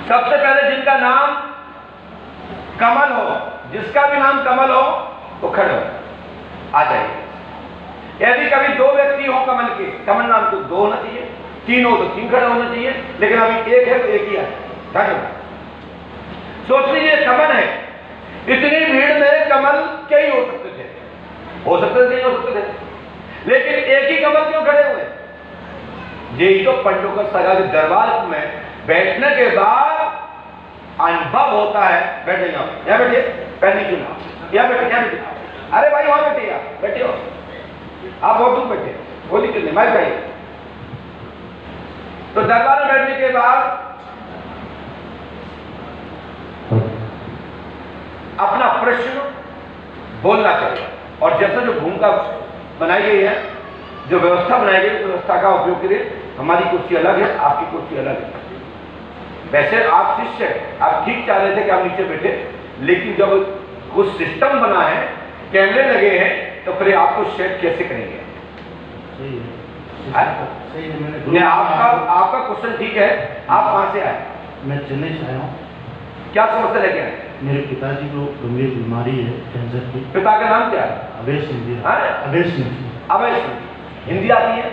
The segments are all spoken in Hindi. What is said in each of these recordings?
सबसे पहले जिनका नाम कमल हो, जिसका भी नाम कमल हो वो खड़े हो आ जाइए। यदि कभी दो व्यक्ति हो कमल के, कमल नाम तो दो होना चाहिए, तीन हो तो तीन खड़े होना चाहिए, लेकिन अभी एक है तो एक ही है। सोच लीजिए कमल है, इतनी भीड़ में कमल कई हो सकते थे, हो सकते थे नहीं हो सकते थे, लेकिन एक ही कमल क्यों खड़े हुए? यही तो पंडोकर सगा के दरबार में बैठने के बाद अनुभव होता है। बैठे यहाँ बैठिए, पैर नहीं चुना, यहाँ बैठे, यहाँ बैठे, अरे भाई वहां बैठे, यहाँ बैठे हो आप, बहुत दूर बैठे, बोली क्यों नहीं, मैं भाई। तो दरबार में बैठने के बाद अपना प्रश्न बोलना चाहिए, और जैसा जो भूमिका बनाई गई है, जो व्यवस्था बनाई गई, व्यवस्था का उपयोग करिए। हमारी कुर्सी अलग है, आपकी कुर्सी अलग है। वैसे आप शिष्य हैं, आप ठीक चाह रहे थे कि आप नीचे बैठे, लेकिन जब कुछ सिस्टम बना है, कैमरे लगे हैं, तो फिर आपको सेट कैसे करेंगे? सही है। आपका क्वेश्चन ठीक है। आप कहां से आए? मैं चेन्नई से आया हूँ। क्या समस्या लेके आए? मेरे पिताजी को गंभीर बीमारी है, कैंसर की। पिता का नाम क्या है? अभय सिंह जी। अभय सिंह। अभय सिंह, हिंदी आती है?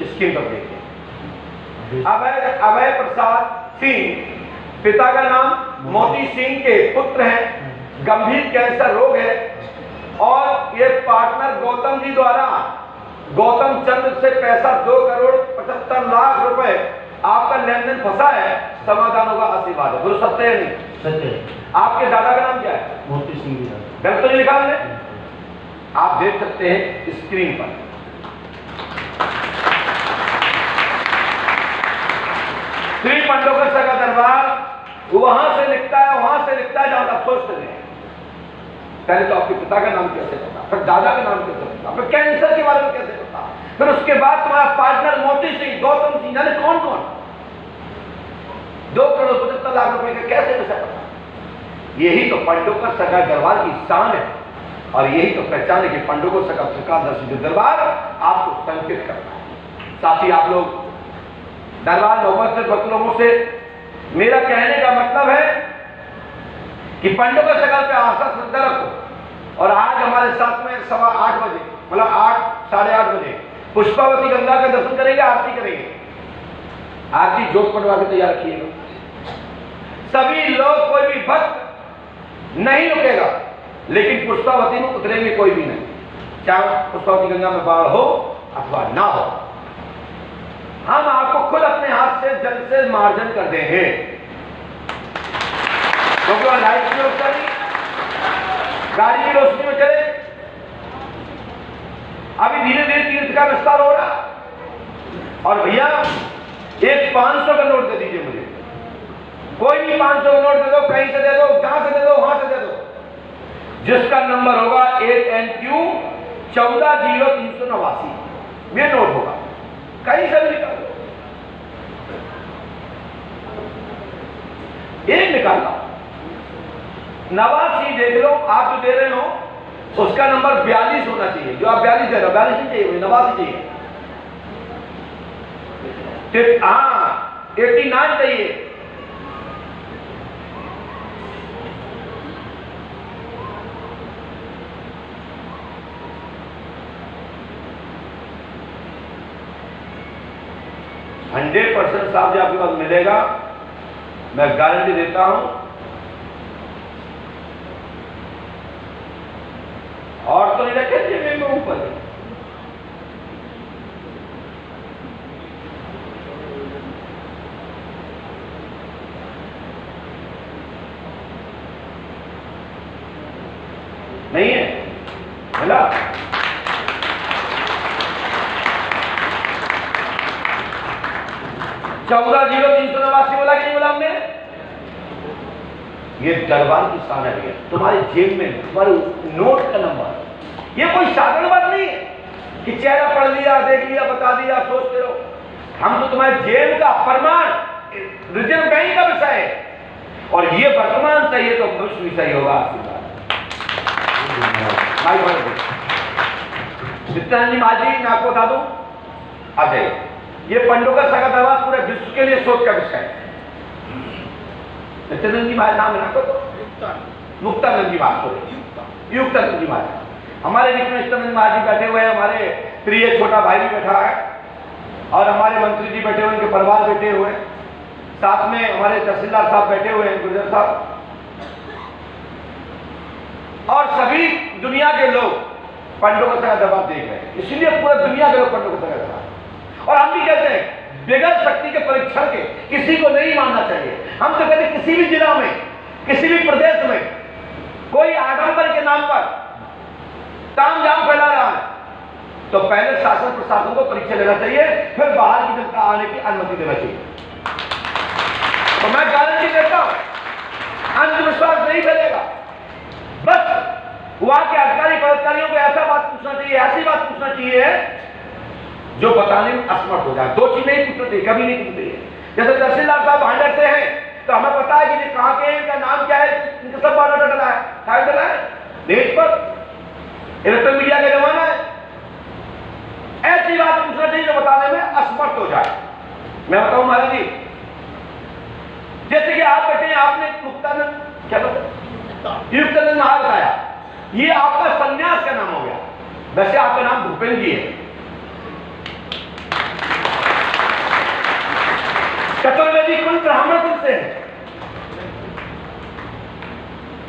स्क्रीन पर देखिए, अभय प्रसाद सिंह, पिता का नाम मोती सिंह के पुत्र हैं, गंभीर कैंसर रोग है, और ये पार्टनर गौतम जी द्वारा गौतम चंद्र से पैसा 2,75,00,000 रुपए आपका लेन देन फंसा है, समाधान होगा, आशीर्वाद है। बोलो सत्य है? नहीं सत्य है। आपके दादा का नाम क्या है? मोती सिंह जी। गलत तो नहीं लिखा हमने? आप देख सकते हैं स्क्रीन पर। श्री पंडोकर सगा दरबार वहां से लिखता है, वहां से लिखता है जहां आप सोचते हैं। पहले तो आपके पिता का नाम कैसे पता, फिर दादा का नाम कैसे पता, फिर कैंसर के बारे में कैसे पता, फिर उसके बाद तुम्हारा पार्टनर मोती सिंह, गौतम सिंह, जाने कौन कौन, 2,75,00,000 रुपए का कैसे पैसा पता? यही तो पंडोकर सगा दरबार की शान है, और यही तो पहचान है कि पंडोकर सगा प्रकाशदर्शी दरबार आपको संकेत करता है। साथ ही आप लोग दरबार नौबत से भक्त लोगों से मेरा कहने का मतलब है कि पंडोकर सगा पे आस्था श्रद्धा रखो, और आज हमारे साथ में 8:15 बजे, मतलब 8, 8:30 बजे पुष्पावती गंगा का दर्शन करेंगे, आरती करेंगे। आरती जोत पटवा के तैयार रखिएगा। सभी लोग, कोई भी भक्त नहीं रुकेगा, लेकिन पुष्पावती में उतरेंगे कोई भी नहीं, चाहे पुष्पावती गंगा में बाढ़ हो अथवा ना हो। हम आपको खुद अपने हाथ से जल से मार्जन कर देंगे, क्योंकि वहां लाइट की व्यवस्था नहीं, गाड़ी की रोशनी में चले। अभी धीरे धीरे तीर्थ का विस्तार हो रहा, और भैया एक 500 का नोट दे दीजिए मुझे, कोई भी 500 का नोट दे दो, कहीं से दे दो, जहां से दे दो, वहां से दे दो, जिसका नंबर होगा 8NQ 140389, ये नोट होगा, कहीं से भी निकाल दो, एक निकालना। 89 देख लो, आप जो दे रहे हो उसका नंबर 42 होना चाहिए, जो आप 42 दे रहे हो, 42 नहीं चाहिए, 89 चाहिए। हाँ, 89 चाहिए। %100 साहब जी आपके पास मिलेगा, मैं गारंटी देता हूं। और तो नहीं रखे जेब में ऊपर, नहीं है मिला? 140389 बोला कि नहीं बोला हमने? ये दरबार की शान है। तुम्हारे जेब में तुम्हारे नोट का नंबर, ये कोई साधारण बात नहीं है कि चेहरा पढ़ लिया, देख लिया, बता दिया, सोचते रहो। हम तो तुम्हारे जेब का प्रमाण, रिजर्व बैंक का विषय है, और ये वर्तमान सही है तो भविष्य भी सही होगा। नित्यानंद महाजी मैं आपको बता दूं, आ जाइए। ये पंडोकर सगा दरबार पूरे विश्व के लिए शोध का विषय है। नित्यानंद जी महाराज नाम है ना तो मुक्तानंद जी महाराज, युक्तानंद जी महाराज। हमारे बीच में नित्यानंद महाराज जी बैठे हुए हैं, हमारे प्रिय छोटा भाई भी बैठा है और हमारे मंत्री जी बैठे हुए, उनके परिवार बैठे हुए हैं, साथ में हमारे तहसीलदार साहब बैठे हुए हैं, गुर्जर साहब, और सभी दुनिया के लोग पंडों का सगा दरबार देख रहे हैं। इसलिए पूरा दुनिया के लोग पंडों का सगा दरबार, और हम भी कहते हैं बेगर शक्ति के परीक्षण के किसी को नहीं मानना चाहिए। हम तो कहते हैं किसी भी जिला में, किसी भी प्रदेश में कोई आडंबर के नाम पर तामझाम फैला रहा है तो पहले शासन प्रशासन को परीक्षा लेना चाहिए, फिर बाहर की जनता आने की अनुमति देना चाहिए। तो मैं गारंटी देता हूं अंधविश्वास नहीं फैलेगा। बस वहां के अधिकारी कर्मचारियों को ऐसा बात पूछना चाहिए, ऐसी बात पूछना चाहिए जो बताने में असमर्थ हो जाए। दो चीज नहीं पूछना चाहिए, कभी नहीं पूछनी चाहिए। जैसे तहसीलदार साहब भांडर से हैं तो हमें पता है कि ये कहां के हैं, इनका नाम क्या है, इनका सब बायोडाटा डला है, फाइल डला है नेट पर, इलेक्ट्रॉनिक मीडिया का जमाना है। ऐसी बात पूछना चाहिए जो बताने में असमर्थ हो जाए। मैं बताऊं महाराज जी, जैसे कि आप बैठे हैं, आपने मुक्तानंद क्या बताया, युक्तानंद महाराज बताया, ये आपका संन्यास का नाम हो गया। वैसे आपका नाम भूपेंद्र जी है। चतुर्वेदी कुल ब्राह्मण कुल से है।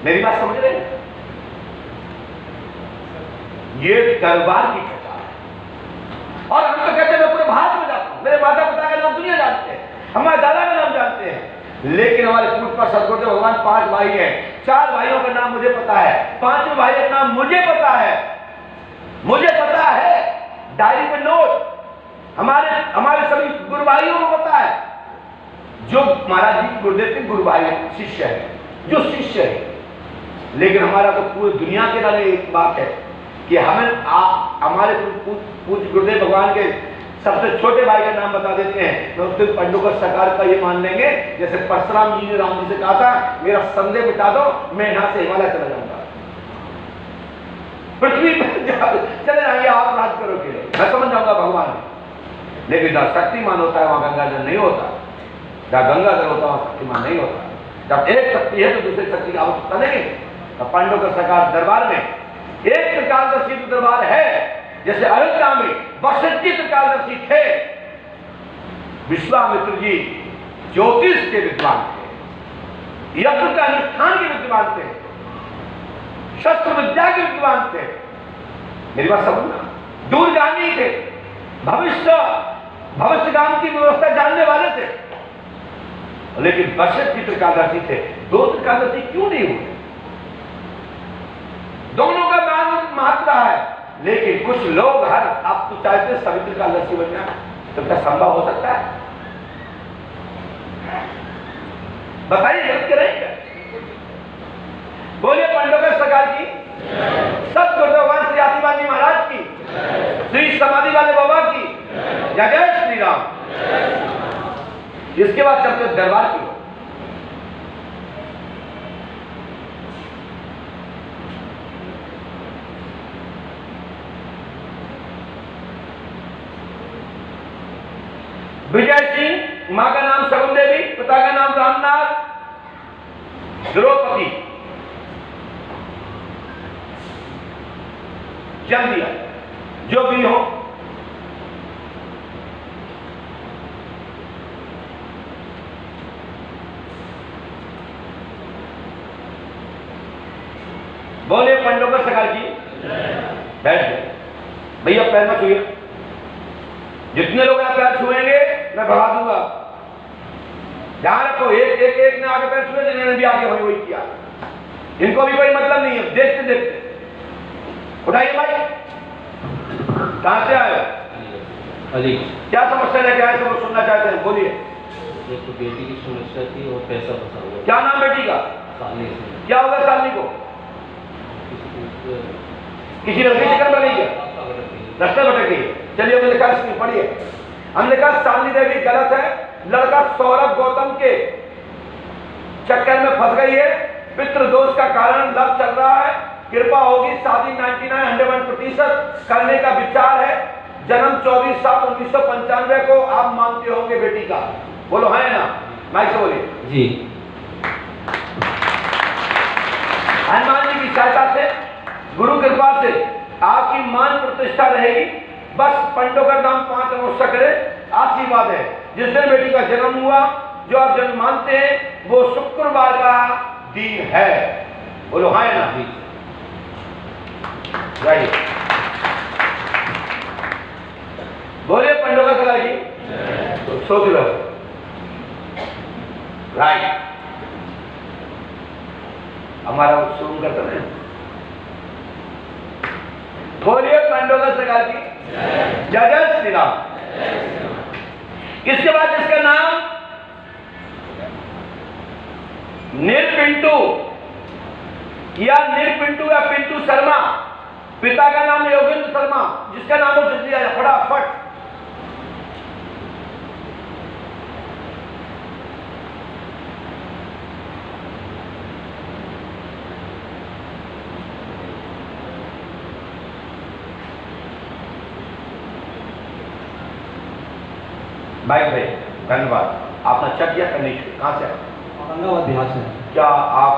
मेरी बात समझ रहे हैं? ये दरबार की कथा है। और हम तो कहते हैं मैं पूरे भारत में जाता हूं, मेरे माता पिता का नाम दुनिया जानते हैं, हमारे दादा का नाम जानते हैं, लेकिन हमारे पूर्व पर सदगुरुदेव भगवान 5 भाई हैं, 4 भाइयों का नाम मुझे पता है, 5वें भाई का नाम मुझे पता है, मुझे पता है, डायरी पे नोट, हमारे सभी गुरु भाइयों को पता है। जो महाराज जी गुरुदेव के गुरु भाई शिष्य है, जो शिष्य है, लेकिन हमारा तो पूरी दुनिया के नाम एक बात है कि हमारे पूज्य गुरुदेव भगवान के सबसे छोटे भाई का नाम बता देते हैं, तो उस पंडों का सरकार का ये मान लेंगे जैसे परशुराम जी ने राम जी से कहा था मेरा संदेह मिटा दो, मैं यहां से हिमालय चला जाऊंगा, पृथ्वी पर चले जाएंगे, आप राज करोगे, मैं समझ जाऊंगा भगवान। लेकिन जहां शक्तिमान होता है वहां गंगाजल नहीं होता, जहां गंगाजल होता है वहां शक्तिमान नहीं होता। जब एक शक्ति है तो दूसरी शक्ति की आवश्यकता नहीं। तो पांडव का सरकार दरबार में एक त्रिकालदर्शी दरबार है, जैसे अयोध्या में वशिष्ठ जी त्रिकालदर्शी थे, विश्वामित्र जी ज्योतिष के विद्वान थे, यज्ञ का अनुष्ठान के विद्वान थे, शस्त्र विद्या के विद्वान थे। मेरी बात समझना, दूरगामी थे, भविष्यगाम की व्यवस्था जानने वाले थे, लेकिन वशिष्ठ जी त्रिकालदर्शी थे। 2 त्रिकालदर्शी क्यों नहीं हुए? दोनों का महत्व है, लेकिन कुछ लोग आप तो चाहते सभी त्रिकालदर्शी बन जाए, तो क्या संभव हो सकता है? बताइए, गलत करेंगे? बोलिए पांडव का सरकार की, सब भगवान श्री आदिवासी महाराज की, श्री समाधि वाले बाबा की, जय जय श्री राम। इसके बाद चलते दरबार की। विजय सिंह, मां का नाम शगुन देवी, पिता का नाम रामनाथ, द्रौपदी, जन्म दिया, जो भी हो। बोले पंडों का सरकार की, बैठ गए भैया, पैर मत छुइए, जितने लोग यहाँ पैर छुएंगे मैं भगा दूंगा। ध्यान रखो, एक ने आगे पैर छुए, जिन्होंने भी आगे वही किया, इनको भी कोई मतलब नहीं है। देखते देखते उठाइए भाई, कहां से आए? अली। क्या समस्या लेके आए, सब सुनना चाहते हैं, बोलिए। एक तो बेटी की समस्या थी और पैसा फंसा हुआ। क्या नाम बेटी का? सालनी। क्या होगा सालनी को? किसी लड़की के घर में नहीं है, रास्ते भटक गई। चलिए हमने लिखा, इसमें पढ़िए, हमने कहा सालनी देवी गलत है, लड़का सौरभ गौतम के चक्कर में फंस गई है, पितृ दोष का कारण लव चल रहा है, कृपा होगी शादी 99% करने का विचार है। जन्म 24/7/1995 को आप मानते होंगे बेटी का, बोलो है ना? माइक से बोलिए जी। हनुमान जी की सहायता से, गुरु कृपा से आपकी मान प्रतिष्ठा रहेगी। बस पंडों का नाम 5 नमस्कार करें, आशीर्वाद है। जिस दिन बेटी का जन्म हुआ, जो आप जन्म मानते हैं, वो शुक्रवार का दिन है। बोलो हाँ ना जी, राइट। बोले पंडों का सगा जी, तो सोच लो, राइट। हमारा शुरू करते हैं, बोलिए पंडों का सगा जी, जय जय श्री राम। इसके बाद इसका नाम निर्पिंटू या निर्पिंटू या पिंटू शर्मा, पिता का नाम योगेंद्र शर्मा, जिसका नाम हो जल्दी आया फटाफट। भाई भाई धन्यवाद, आपने चेक किया करनी चाहिए। कहाँ से औरंगाबाद बिहार से। क्या आप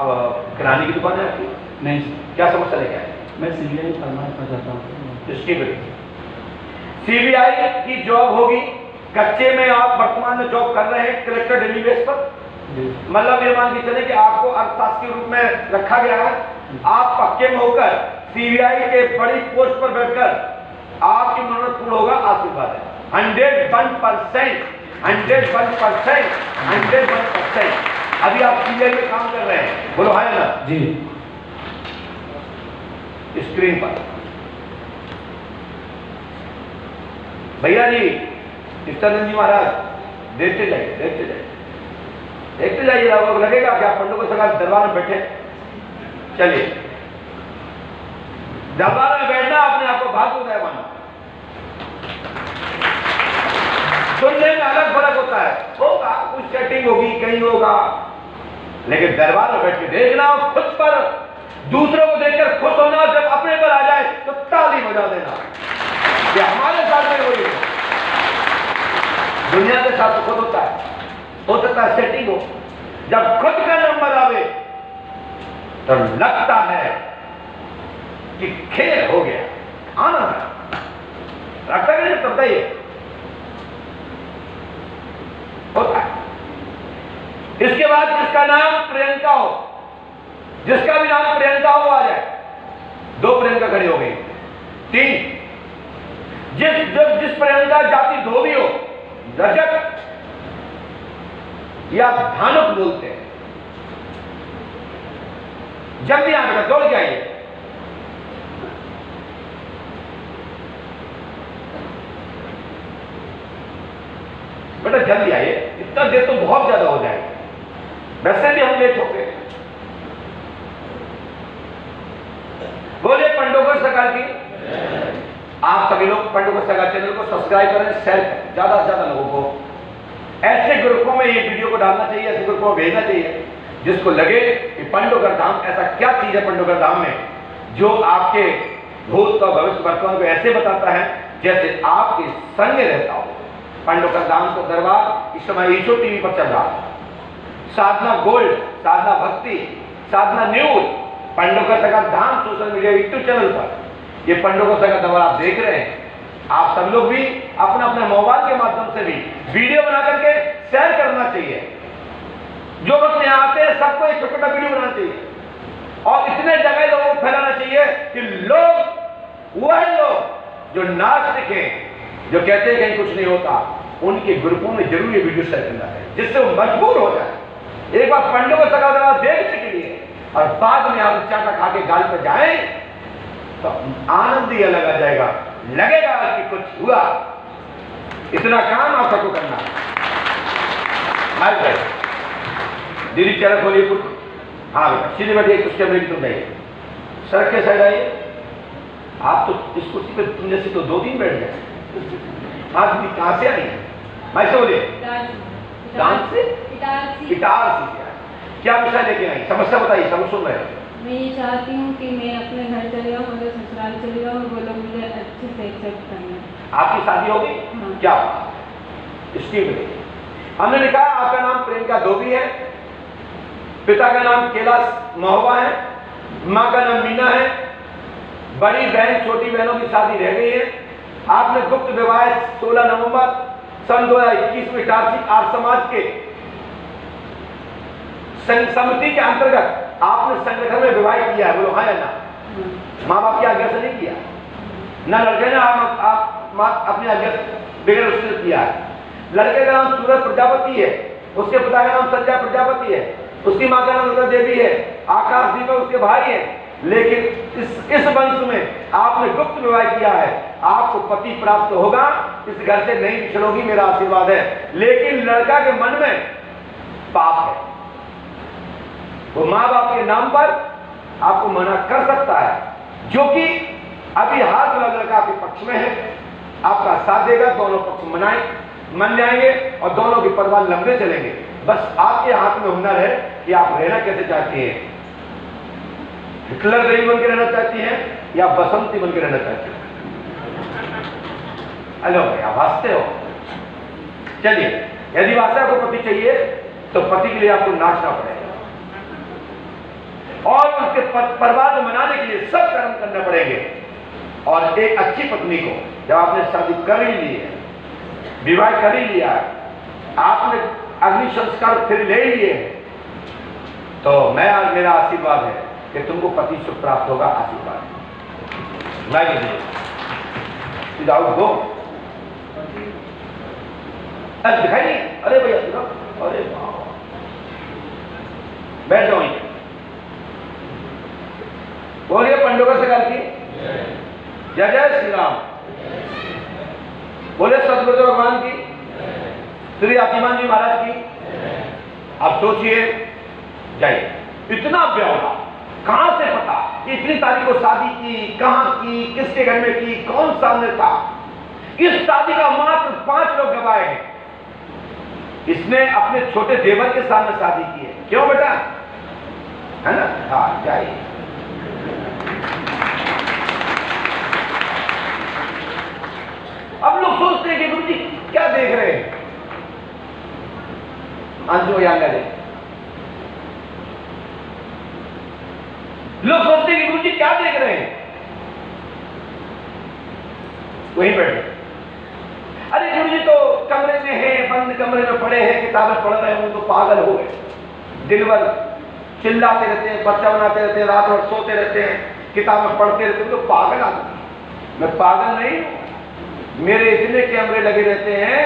किराने की दुकान है आपकी? नहीं, क्या समस्या लेके आए? मैं सीबीआई करना चाहता हूँ। सीबीआई की जॉब होगी, कच्चे में आप वर्तमान में जॉब कर रहे हैं कलेक्टर डेली बेस पर। मतलब ये मान के चले कि आपको अर्थशास्त्री के रूप में रखा गया है, आप पक्के में होकर सीबीआई के बड़ी पोस्ट पर बैठकर आपकी मनोरथ पूर्ण होगा, आशीर्वाद है। 101%, 101%। अभी आप सीबीआई में काम कर रहे हैं, बोलो हाँ ना जी। स्क्रीन पर भैया जी, नित्यानंद जी महाराज, देखते जाइए, देखते जाइए, देखते जाइए। आपको लगेगा कि आप पंडों के सगा दरबार में बैठे। चलिए, दरबार में बैठना अपने आप को भाग्योदय मानो। सुनने में अलग फर्क होता है, होगा कुछ सेटिंग होगी, कहीं होगा, लेकिन दरबार में बैठ के देखना, खुद पर दूसरों को देखकर खुश होना, जब अपने पर आ जाए तो ताली बजा देना कि हमारे साथ में वही है। दुनिया के साथ तो खुद होता है, हो सकता है सेटिंग हो। जब खुद का नंबर आवे तो लगता है कि खेल हो गया, आनंद है, लगता है कि तब ये होता है। इसके बाद जिसका नाम प्रियंका हो, जिसका भी नाम प्रियंका हो आ जाए। 2 प्रियंका खड़ी हो गई, 3। जिस प्रियंका जाति धोबी हो, रजक या धानुक बोलते हैं, जल्दी आ बेटा, दौड़ के आइए। बेटा जल्दी आइए, इतना देर तो बहुत ज्यादा हो जाएगा, वैसे भी हम लेट हो गए। बोले पंडोकर सरकार की। आप सभी लोग पंडोकर सरकार चैनल को सब्सक्राइब करें, शेयर करें, ज्यादा से ज्यादा लोगों को ऐसे ग्रुपों में ये वीडियो को डालना चाहिए, ऐसे ग्रुपों में भेजना चाहिए जिसको लगे कि पंडोकर धाम ऐसा क्या चीज है पंडोकर धाम में जो आपके भूत का भविष्य वर्तमान को ऐसे बताता है जैसे आपके संग रहता हो। पंडोकर धाम का दरबार इस समय ईशो टीवी पर चल रहा है, साधना गोल्ड, साधना भक्ति, साधना न्यूज, पंडोकर सरकार धाम सोशल मीडिया यूट्यूब चैनल पर ये पंडोकर सरकार दरबार आप देख रहे हैं। आप सब लोग भी अपना अपने मोबाइल के माध्यम से भी वीडियो बना करके शेयर करना चाहिए। जो वक्त यहाँ आते हैं सबको एक छोटा छोटा वीडियो बनाना चाहिए और इतने जगह लोगों को फैलाना चाहिए कि लोग, वह लोग जो नास्तिक हैं, जो कहते हैं कहीं कुछ नहीं होता, उनके ग्रुपों में जरूर ये वीडियो शेयर करना है जिससे वो मजबूर हो जाए। एक बार पंडोकर सरकार दरबार देखने के लिए और बाद में आप चाटा खा के गाल पर जाए तो आनंद ही अलग आ जाएगा, लगेगा कि कुछ हुआ। इतना काम आप सबको करना है। दीदी चेहरा खोलिए कुछ, हाँ बेटा सीधे बैठिए, कुछ कैमरे की तुम जाइए, सड़क के साइड आइए। आप तो इस कुर्सी पे तुम जैसे तो 2 दिन बैठ गए। हाँ दीदी कहाँ से आई है? भाई से बोलिए। डांस से? गिटार से। क्या विषय लेके आई, समस्या बताइए, सब सुन रहे हैं। मैं ये चाहती हूँ कि मैं अपने घर चले जाऊँ, मेरे ससुराल चले जाऊँ, वो लोग मुझे अच्छे से एक्सेप्ट करना। आपकी शादी होगी? हाँ। क्या स्टीव, हमने लिखा आपका नाम प्रियंका धोबी है, पिता का नाम कैलाश महोबा है, माँ का नाम मीना है, बड़ी बहन छोटी बहनों की शादी रह गई है। आपने गुप्त विवाह 16 नवंबर सन 2021 में इटारसी आर्य समाज के समिति के अंतर्गत आपने संगठन में विवाह किया है, बोलो हाँ या ना? माँ बाप की आज्ञा से नहीं किया ना, लड़के ने आप अपनी आज्ञा बगैर उससे किया है। लड़के का नाम सूरज प्रजापति है, उसके पिता का नाम संजय प्रजापति है, उसकी माँ का नाम लता देवी है, आकाश दीपक उसके भाई है। लेकिन इस वंश में आपने गुप्त विवाह किया है, आपको पति प्राप्त होगा, इस घर से नहीं बिछड़ोगी, मेरा आशीर्वाद है। लेकिन लड़का के मन में पाप है, वो माँ बाप के नाम पर आपको मना कर सकता है, जो कि अभी हाथ वाला लड़का आपके पक्ष में है, आपका साथ देगा, दोनों पक्ष मन जाएंगे और दोनों के परिवार लंबे चलेंगे। बस आपके हाथ में हुनर है कि आप रहना कैसे चाहती हैं, हिटलर देवी बन के रहना चाहती हैं या बसंती बन के रहना चाहती हैं? हेलो भैया, हंसते हो? चलिए, यदि वास्तव को पति चाहिए तो पति के लिए आपको नाचना पड़ेगा और उसके परिवार को मनाने के लिए सब कर्म करना पड़ेंगे। और एक अच्छी पत्नी को जब आपने शादी कर ही ली है, विवाह कर ही लिया है, आपने अग्नि संस्कार फिर ले लिए, तो मेरा आशीर्वाद है कि तुमको पति सुख प्राप्त होगा। आशीर्वाद दो दिखाई। अरे भैया, अरे बैठ जाओ, बोलिए पंडोकर से गल की जय जय श्री राम, बोले सतगुरु भगवान की, श्री आतिमान जी महाराज की। आप सोचिए, जाइए, इतना ब्यौरा कहां से पता कि इतनी तारीख को शादी की, कहां की, किसके घर में की, कौन सामने था? इस शादी का मात्र 5 लोग गवाए हैं। इसने अपने छोटे देवर के सामने शादी की है। क्यों बेटा, है ना? हाँ, जाइए। अब लोग सोचते हैं कि गुरु जी क्या देख रहे हैं, आंसू यांगा दे। लोग सोचते हैं कि गुरु जी क्या देख रहे हैं, वहीं बैठे। अरे गुरु जी तो कमरे में है, बंद कमरे में पड़े हैं, किताबें पढ़ रहे हैं, तो पागल हो गए। दिन भर चिल्लाते रहते हैं, बच्चा बनाते रहते हैं, रात भर सोते रहते हैं, किताबें पढ़ते रहते हैं, तो पागल आदमी। मैं पागल नहीं हूं, मेरे इतने कैमरे लगे रहते हैं,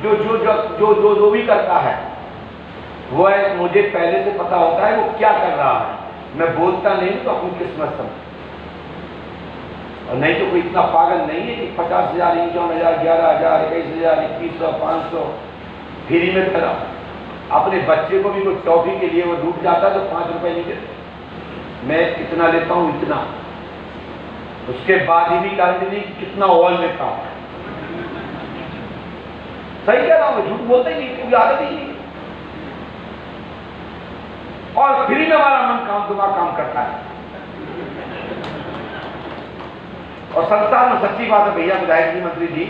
जो जो जो जो जो, जो भी करता है वो है, मुझे पहले से पता होता है वो क्या कर रहा है। मैं बोलता नहीं हूं तो अपनी किस्मत समझ, और नहीं तो कोई इतना पागल नहीं है कि 50,000, 51,000, 11,000, 21,000, 2100, 500 फ्री में करा। अपने बच्चे को भी कोई टॉफी के लिए वो डूब जाता तो 5 रुपए नहीं देते, मैं इतना लेता हूं, इतना। उसके बाद ही भी गारंटी नहीं कि कितना ऑयल लेता हूं। सही कह रहा हूं, झूठ बोलते ही नहीं, कोई आदत ही नहीं। और फ्री में हमारा मन दिमाग काम करता है। और संसार में सच्ची बात है भैया, विधायक जी, मंत्री जी,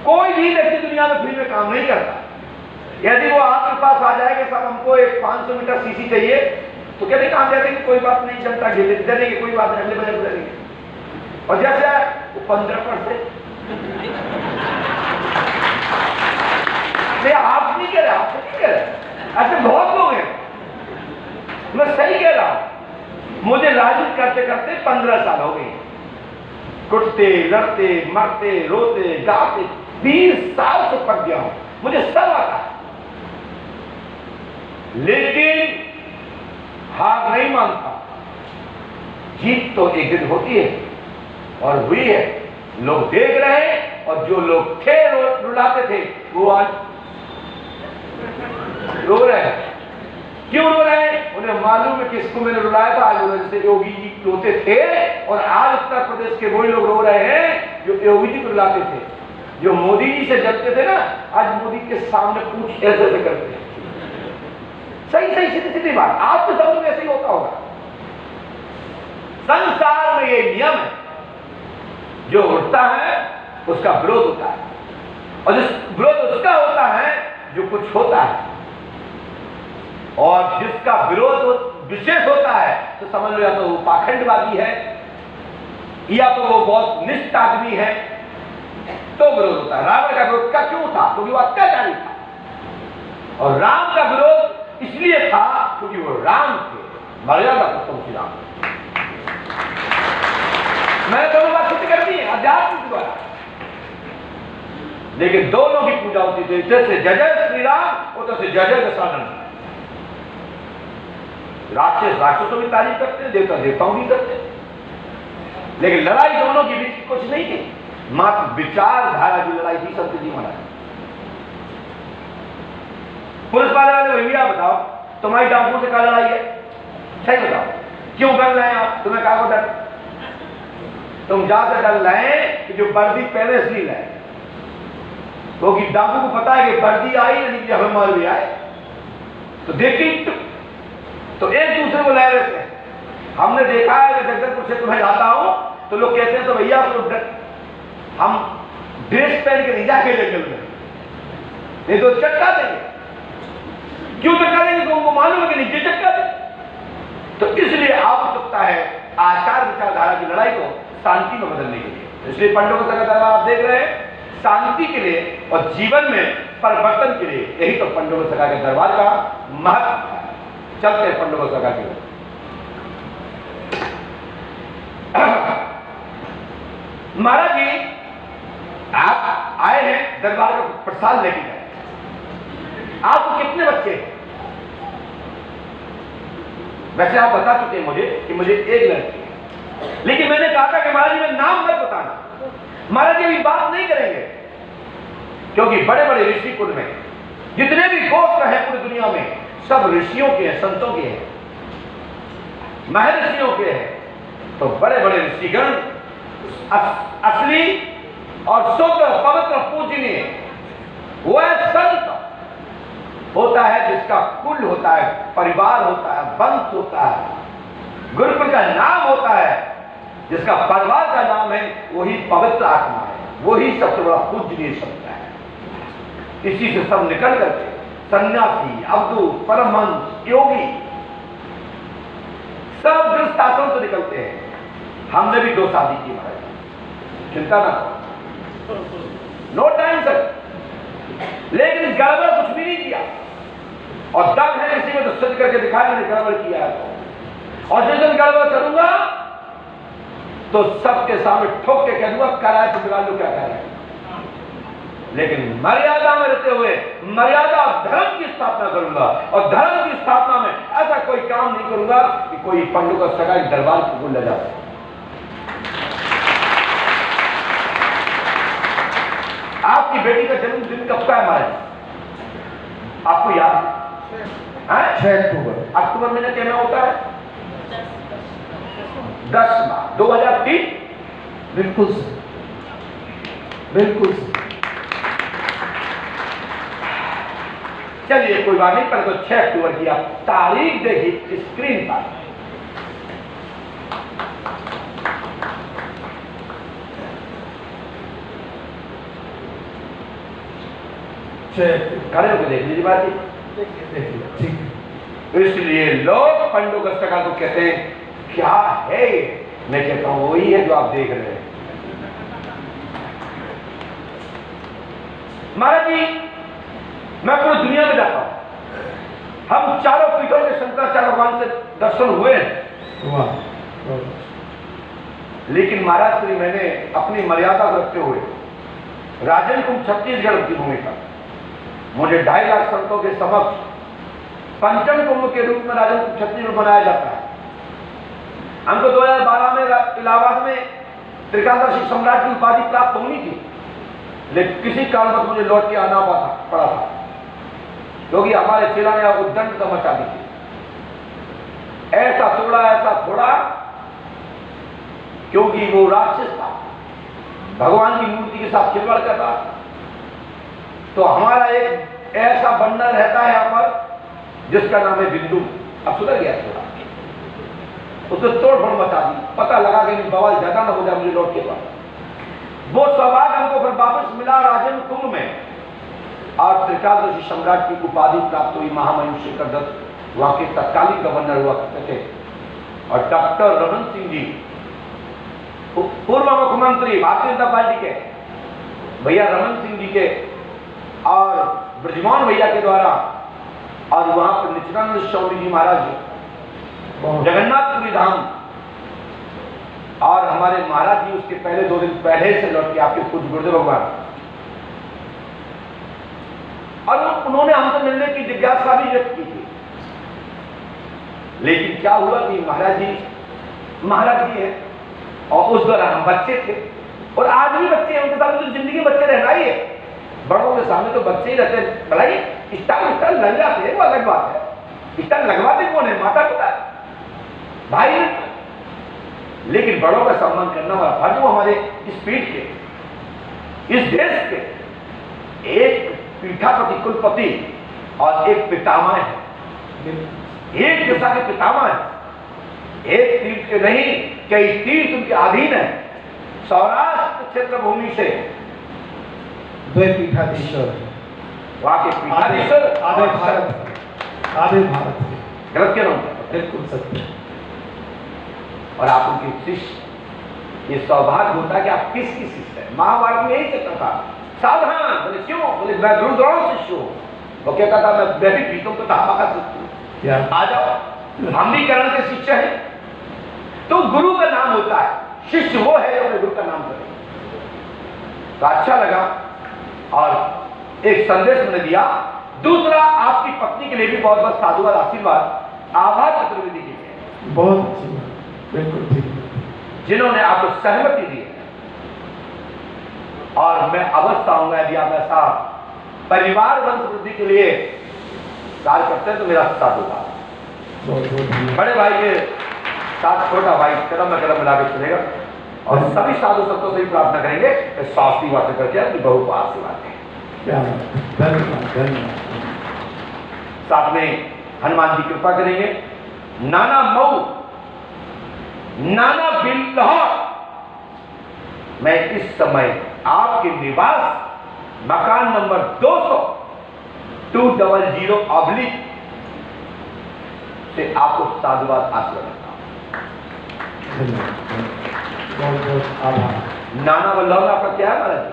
कोई भी व्यक्ति दुनिया में फ्री में काम नहीं करता। यदि वो आपके पास आ जाए कि साहब हमको एक 500 मीटर सीसी चाहिए, तो कहते कहां जाते हैं कि कोई बात नहीं, जनता घेर देंगे, कोई बात नहीं, अगले बजट में देंगे। और जैसे आए वो 15%। आप नहीं कह रहे, आपसे नहीं कह रहे, ऐसे बहुत लोग हैं। मैं सही कह रहा हूं, मुझे राजनीति करते करते 15 साल हो गए। कुटते, लड़ते, मरते, रोते, गाते 20 साल से पक गया हूं, मुझे सब आता है। लेकिन हार नहीं मानता। जीत तो एक दिन होती है, और हुई है। लोग देख रहे हैं, और जो लोग थे रुलाते थे वो आज रो रहे हैं। क्यों रो रहे हैं? उन्हें मालूम है किसको मैंने रुलाया था। आज जैसे योगी जी रोते थे, और आज उत्तर प्रदेश के वही लोग रो रहे हैं जो योगी जी को रुलाते थे, जो मोदी जी से जलते थे ना, आज मोदी के सामने पूछ ऐसे करते हैं। सही सही सीधी सीधी बात, आपके समझ में ऐसे ही होता होगा। संसार में ये नियम है, जो उठता है उसका विरोध होता है, और जिस विरोध उसका होता है जो कुछ होता है, और जिसका विरोध विशेष होता है तो समझ लो या तो वो पाखंडवादी है या तो वो बहुत निष्ठ आदमी है, तो विरोध होता है। रावण का विरोध का क्यों था? क्योंकि वो अत्याचारी था। और राम का विरोध इसलिए था क्योंकि वो राम थे, मर्यादा पुरुषोत्तम श्री राम। मैंने दोनों बात सिद्ध कर दी है अध्यात्म के द्वारा, लेकिन दोनों की पूजा होती थी। जैसे जय जय श्री राम और जैसे जय जय दशानंद। राक्षस राक्षसों की तारीफ करते हैं, देवता देवताओं की करते हैं, लेकिन लड़ाई दोनों के बीच कुछ नहीं थी, मात्र विचारधारा की लड़ाई थी। संत जी महाराज पुलिस वाले भैया बताओ तुम्हारी डाकुओं से क्या लड़ाई है? सही बताओ, क्यों कर रहे हैं आप? तुम्हें कहा को डर? तुम जाकर डर रहे कि जो वर्दी पहले इसलिए लाए, क्योंकि डाकू को पता है कि वर्दी आई नहीं कि हमें मार भी आए, तो देखी तो एक दूसरे को ले लेते हैं। हमने देखा है कि जगदलपुर से तुम्हें जाता हूं तो लोग कहते हैं तो भैया हम ड्रेस पहन के नहीं जाके जंगल में, नहीं तो चटका देंगे। क्यों चटका देंगे? तो उनको मालूम है कि नहीं चटका देंगे। तो इसलिए आवश्यकता है आचार विचारधारा की लड़ाई को शांति में बदलने के लिए। इसलिए पंडों का दरबार आप देख रहे हैं, शांति के लिए और जीवन में परिवर्तन के लिए। यही तो पंडों सखा के दरबार का महत्व है। चलते हैं पंडों सखा की ओर। महाराज जी आप आए हैं दरबार का प्रसाद लेके गए, आपको कितने बच्चे हैं? वैसे आप बता चुके हैं मुझे कि मुझे एक लड़की है, लेकिन मैंने कहा था कि महाराज जी में नाम मत बताना। महाराज जी अभी बात नहीं करेंगे, क्योंकि बड़े बड़े ऋषि कुल में जितने भी गोत्र हैं पूरी दुनिया में सब ऋषियों के हैं, संतों के हैं, महर्षियों के हैं। तो बड़े बड़े ऋषिगण असली और शुद्ध पवित्र पूजनीय वह संत होता है जिसका कुल होता है, परिवार होता है, वंश होता है, गुरुकुल का नाम होता है, जिसका परिवार का नाम है, वही पवित्र आत्मा है, वही सबसे बड़ा पूजनीय शब्द है। इसी से सब निकल करके सन्यासी, अवधूत, परमहंस, योगी सब गृहस्थ आश्रम से निकलते हैं। हमने भी 2 शादी की महाराज, चिंता ना करो, नो टाइम सर, लेकिन गड़बड़ कुछ भी नहीं किया। और दम है किसी में तो सच करके दिखाया मैंने गड़बड़ किया है, और जिस दिन गड़बड़ करूंगा तो सबके सामने ठोक के कह दूंगा कराए तो बिगाड़ लो क्या कह रहे हैं। लेकिन मर्यादा में रहते हुए मर्यादा धर्म की स्थापना करूंगा, और धर्म की स्थापना में ऐसा कोई काम नहीं करूंगा कि कोई पंडू का सगा दरबार को ले जाए। आपकी बेटी का जन्मदिन कब का है महाराज? आपको याद है? 6 अक्टूबर। अक्टूबर महीने कहना होता है 10 माह 2003। बिल्कुल बिल्कुल। चलिए कोई बात नहीं, पर तो 6 अक्टूबर की आप तारीख देखिए स्क्रीन पर। खड़े होकर देख लीजिए बात, ठीक। इसलिए लोग पंडों का सगा को कहते हैं क्या है? मैं कहता हूं वही है जो आप देख रहे हैं। महाराज जी मैं पूरी दुनिया में जाता हूं, हम चारों पीठों के शंकराचार्य भगवान से दर्शन हुए हैं, लेकिन महाराज श्री मैंने अपनी मर्यादा रखते हुए राजन कुंभ छत्तीसगढ़ की भूमि पर मुझे 2.5 लाख संतों के समक्ष पंचम कुंभ के रूप में राजन कुंभ छत्तीसगढ़ बनाया जाता है। हमको 2012 में इलाहाबाद में त्रिकालदर्शी सम्राट की उपाधि प्राप्त होनी थी, लेकिन किसी कारणवश मुझे लौट के आना पड़ा था, क्योंकि हमारे चेला ने उद्दंड का मचा दी थी। ऐसा थोड़ा क्योंकि वो राक्षस था, भगवान की मूर्ति के साथ खिलवाड़ करता। तो हमारा एक ऐसा बंदर रहता है यहाँ पर जिसका नाम है बिंदु, अब सुधर गया थोड़ा, उसने तोड़फोड़ मचा दी, पता लगा कि बवाल ज्यादा ना हो जाए मुझे लौट के पास। वो सौभाग्य हमको फिर वापस मिला राजन कुंभ में, और त्रिकालदर्शी सम्राट की उपाधि प्राप्त हुई महामहिम शिखर दत्त वहां के तत्कालीन गवर्नर हुआ करते थे, और डॉक्टर रमन सिंह जी पूर्व मुख्यमंत्री भारतीय जनता पार्टी के भैया रमन सिंह जी के और ब्रजमोहन भैया के द्वारा, और वहां पर नित्यानंद स्वामी जी महाराज जगन्नाथपुरी धाम, और हमारे महाराज जी उसके पहले 2 दिन पहले से लौट के आपके खुद गुरुदेव भगवान, और उन्होंने हमसे मिलने की जिज्ञासा भी व्यक्त की थी। लेकिन क्या हुआ कि महाराज जी हैं, और उस दौरान हम बच्चे थे, और आज भी बच्चे हैं, उनके साथ तो जिंदगी बच्चे रहना ही है। बड़ों के सामने तो बच्चे ही रहते हैं। भलाई स्टाइल लग जाते हैं, वो अलग बात है। स्टाइल लगवाते कौन है? माता पिता, भाई ने। लेकिन बड़ों का सम्मान करना हमारा फर्ज। वो हमारे इस पीठ के, इस देश के एक पीठापति कुलपति और एक पितामह है, एक दिशा के पितामह है। एक तीर्थ के नहीं, कई तीर्थ उनके अधीन है। सौराष्ट्र क्षेत्र भूमि से 2 पीठाधीश्वर, वहां के पीठाधीश्वर आधे भारत, गलत क्यों नहीं? बिल्कुल सत्य। और आप उनके शिष्य, ये सौभाग्य होता है कि आप किसकी शिष्य है। महाभारत में यही चलता था, सावधान। बोले क्यों? बोले मैं गुरुद्रोण शिष्य हूँ। वो क्या कहता, मैं भी प्रीतम को धामा का शिष्य हूँ, आ जाओ, हम भी करण के शिष्य हैं। तो गुरु का नाम होता है, शिष्य वो है जो अपने गुरु का नाम करे। तो अच्छा लगा, और एक संदेश मैंने दिया। दूसरा, आपकी पत्नी के लिए भी बहुत बहुत साधुवाद, आशीर्वाद। आभा चतुर्वेदी जी के, बहुत अच्छी बात, बिल्कुल ठीक, जिन्होंने आपको सहमति दी है। और मैं अवश्य आऊंगा, यदि आप ऐसा परिवार वंश वृद्धि के लिए कार्य करते हैं तो मेरा साथ होगा। बड़े भाई के साथ छोटा भाई कदम में कदम मिला के चलेगा, और सभी साधु संतों से ही प्रार्थना करेंगे कि शास्त्री वाचन करके अपनी बहू को आशीर्वाद दें। धन्यवाद। साथ में हनुमान जी कृपा करेंगे। नाना मऊ, नाना बिल्लाह, मैं इस समय आपके निवास मकान नंबर 200 200 से आपको साधुवाद आशीर्वाद देता हूं। बहुत बहुत आभार। नाना वल्लभ में आपका क्या है महाराज?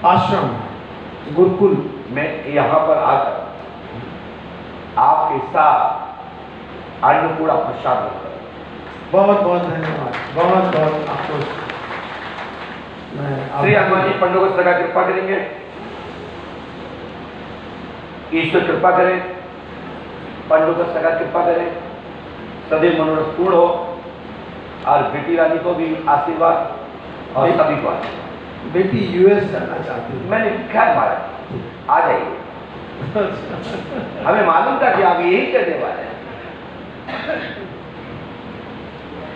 आश्रम, गुरुकुल। मैं यहां पर आकर आपके साथ अन्नपूर्णा प्रसाद करता हूं। बहुत बहुत धन्यवाद, बहुत बहुत आपको। श्री हनुमान जी पंडों को सदा कृपा करेंगे, ईश्वर कृपा करें, पंडों को सदा कृपा करें, सदैव मनोरथ पूर्ण हो, और बेटी रानी को भी आशीर्वाद, और सभी को आशीर्वाद। बेटी यूएस जाना चाहती है। मैंने खैर मारा, आ जाइए। हमें मालूम था कि आप यही करने वाले हैं,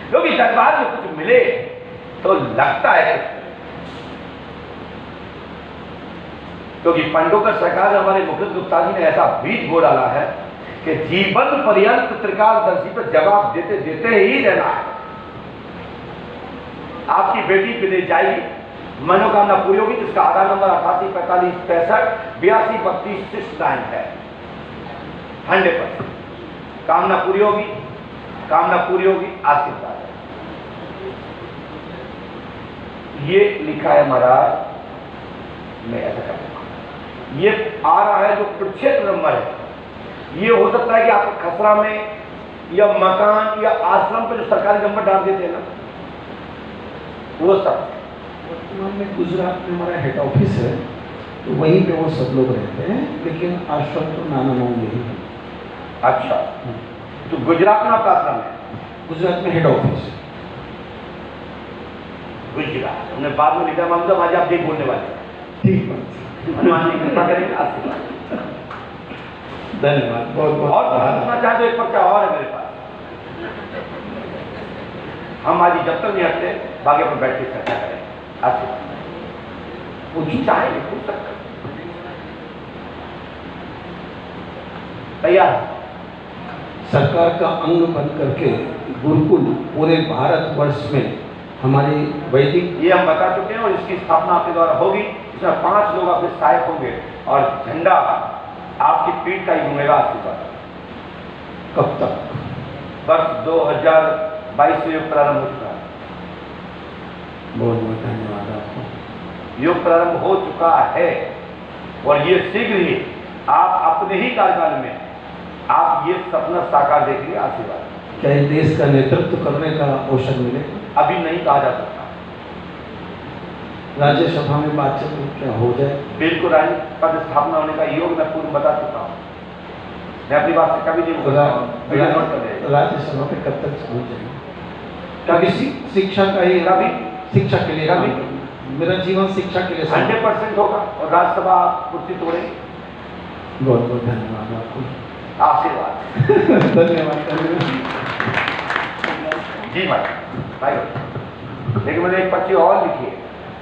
क्योंकि दरबार में कुछ मिले तो लगता है कुछ, क्योंकि पंडों का सरकार हमारे मुकुंद गुप्ता जी ने ऐसा बीज बो डाला है कि जीवन पर्यंत त्रिकालदर्शी पर जवाब देते देते ही रहना है। आपकी बेटी विदेश जाएगी, मनोकामना पूरी होगी, जिसका आधार नंबर 88 45 65 82 32 69 है। 100% कामना पूरी होगी, कामना पूरी होगी, आशीर्वाद है। ये लिखा है महाराज, मैं ऐसा करूंगा। ये आ रहा है जो प्रक्षेत्र नंबर है, ये हो सकता है कि आप खसरा में या मकान या आश्रम पे जो सरकारी नंबर डाल देते हैं ना, वो सब। वर्तमान में गुजरात में हमारा हेड ऑफिस है, तो वहीं पे वो सब लोग रहते हैं, लेकिन आश्रम तो नाना नाम यही है। अच्छा, तो गुजरात में आपका आश्रम है? गुजरात में हेड ऑफिस है। गुजरात, हमने बाद में लिखा, हम तो आज आप देख बोलने वाले हैं। ठीक है, हनुमान जी कृपा करेंगे, आशीर्वाद। धन्यवाद, बहुत बहुत। और पूछना चाहे तो एक पर्चा और है मेरे पास, हम आज जब तक नहीं हटते बाकी पर बैठ के चर्चा करें। आशीर्वाद पूछ चाहेंगे, पूछ सकते, तैयार। सरकार का अंग बन करके गुरुकुल पूरे भारतवर्ष में हमारी वैदिक, ये हम बता चुके हैं, और इसकी स्थापना आपके द्वारा होगी। इसमें 5 लोग आपके सहायक होंगे, और झंडा आपकी पीठ का ही घूमेगा। आशीर्वाद कब तक? वर्ष 2022 से योग प्रारंभ हो चुका है। बहुत बहुत धन्यवाद आपको। योग प्रारंभ हो चुका है और ये शीघ्र ही आप अपने ही कार्यकाल में आप ये सपना साकार देखेंगे। आशीर्वाद। क्या इस देश का नेतृत्व करने का अवसर मिले? अभी नहीं कहा जा सकता। राज्यसभा में बातचीत क्या हो जाए? बिल्कुल राज्य पद स्थापना होने का योग मैं पूर्व बता चुका हूँ। मैं अपनी बात से कभी नहीं बोला। राज्यसभा पे कब तक हो जाएगी? क्योंकि शिक्षा का ही कभी शिक्षा के लिए कभी मेरा जीवन शिक्षा के लिए 100% होगा और राज्यसभा कुर्सी तोड़ेगी। बहुत बहुत धन्यवाद आपको। आशीर्वाद। धन्यवाद जी भाई लेकिन मैंने एक पर्ची और लिखी है,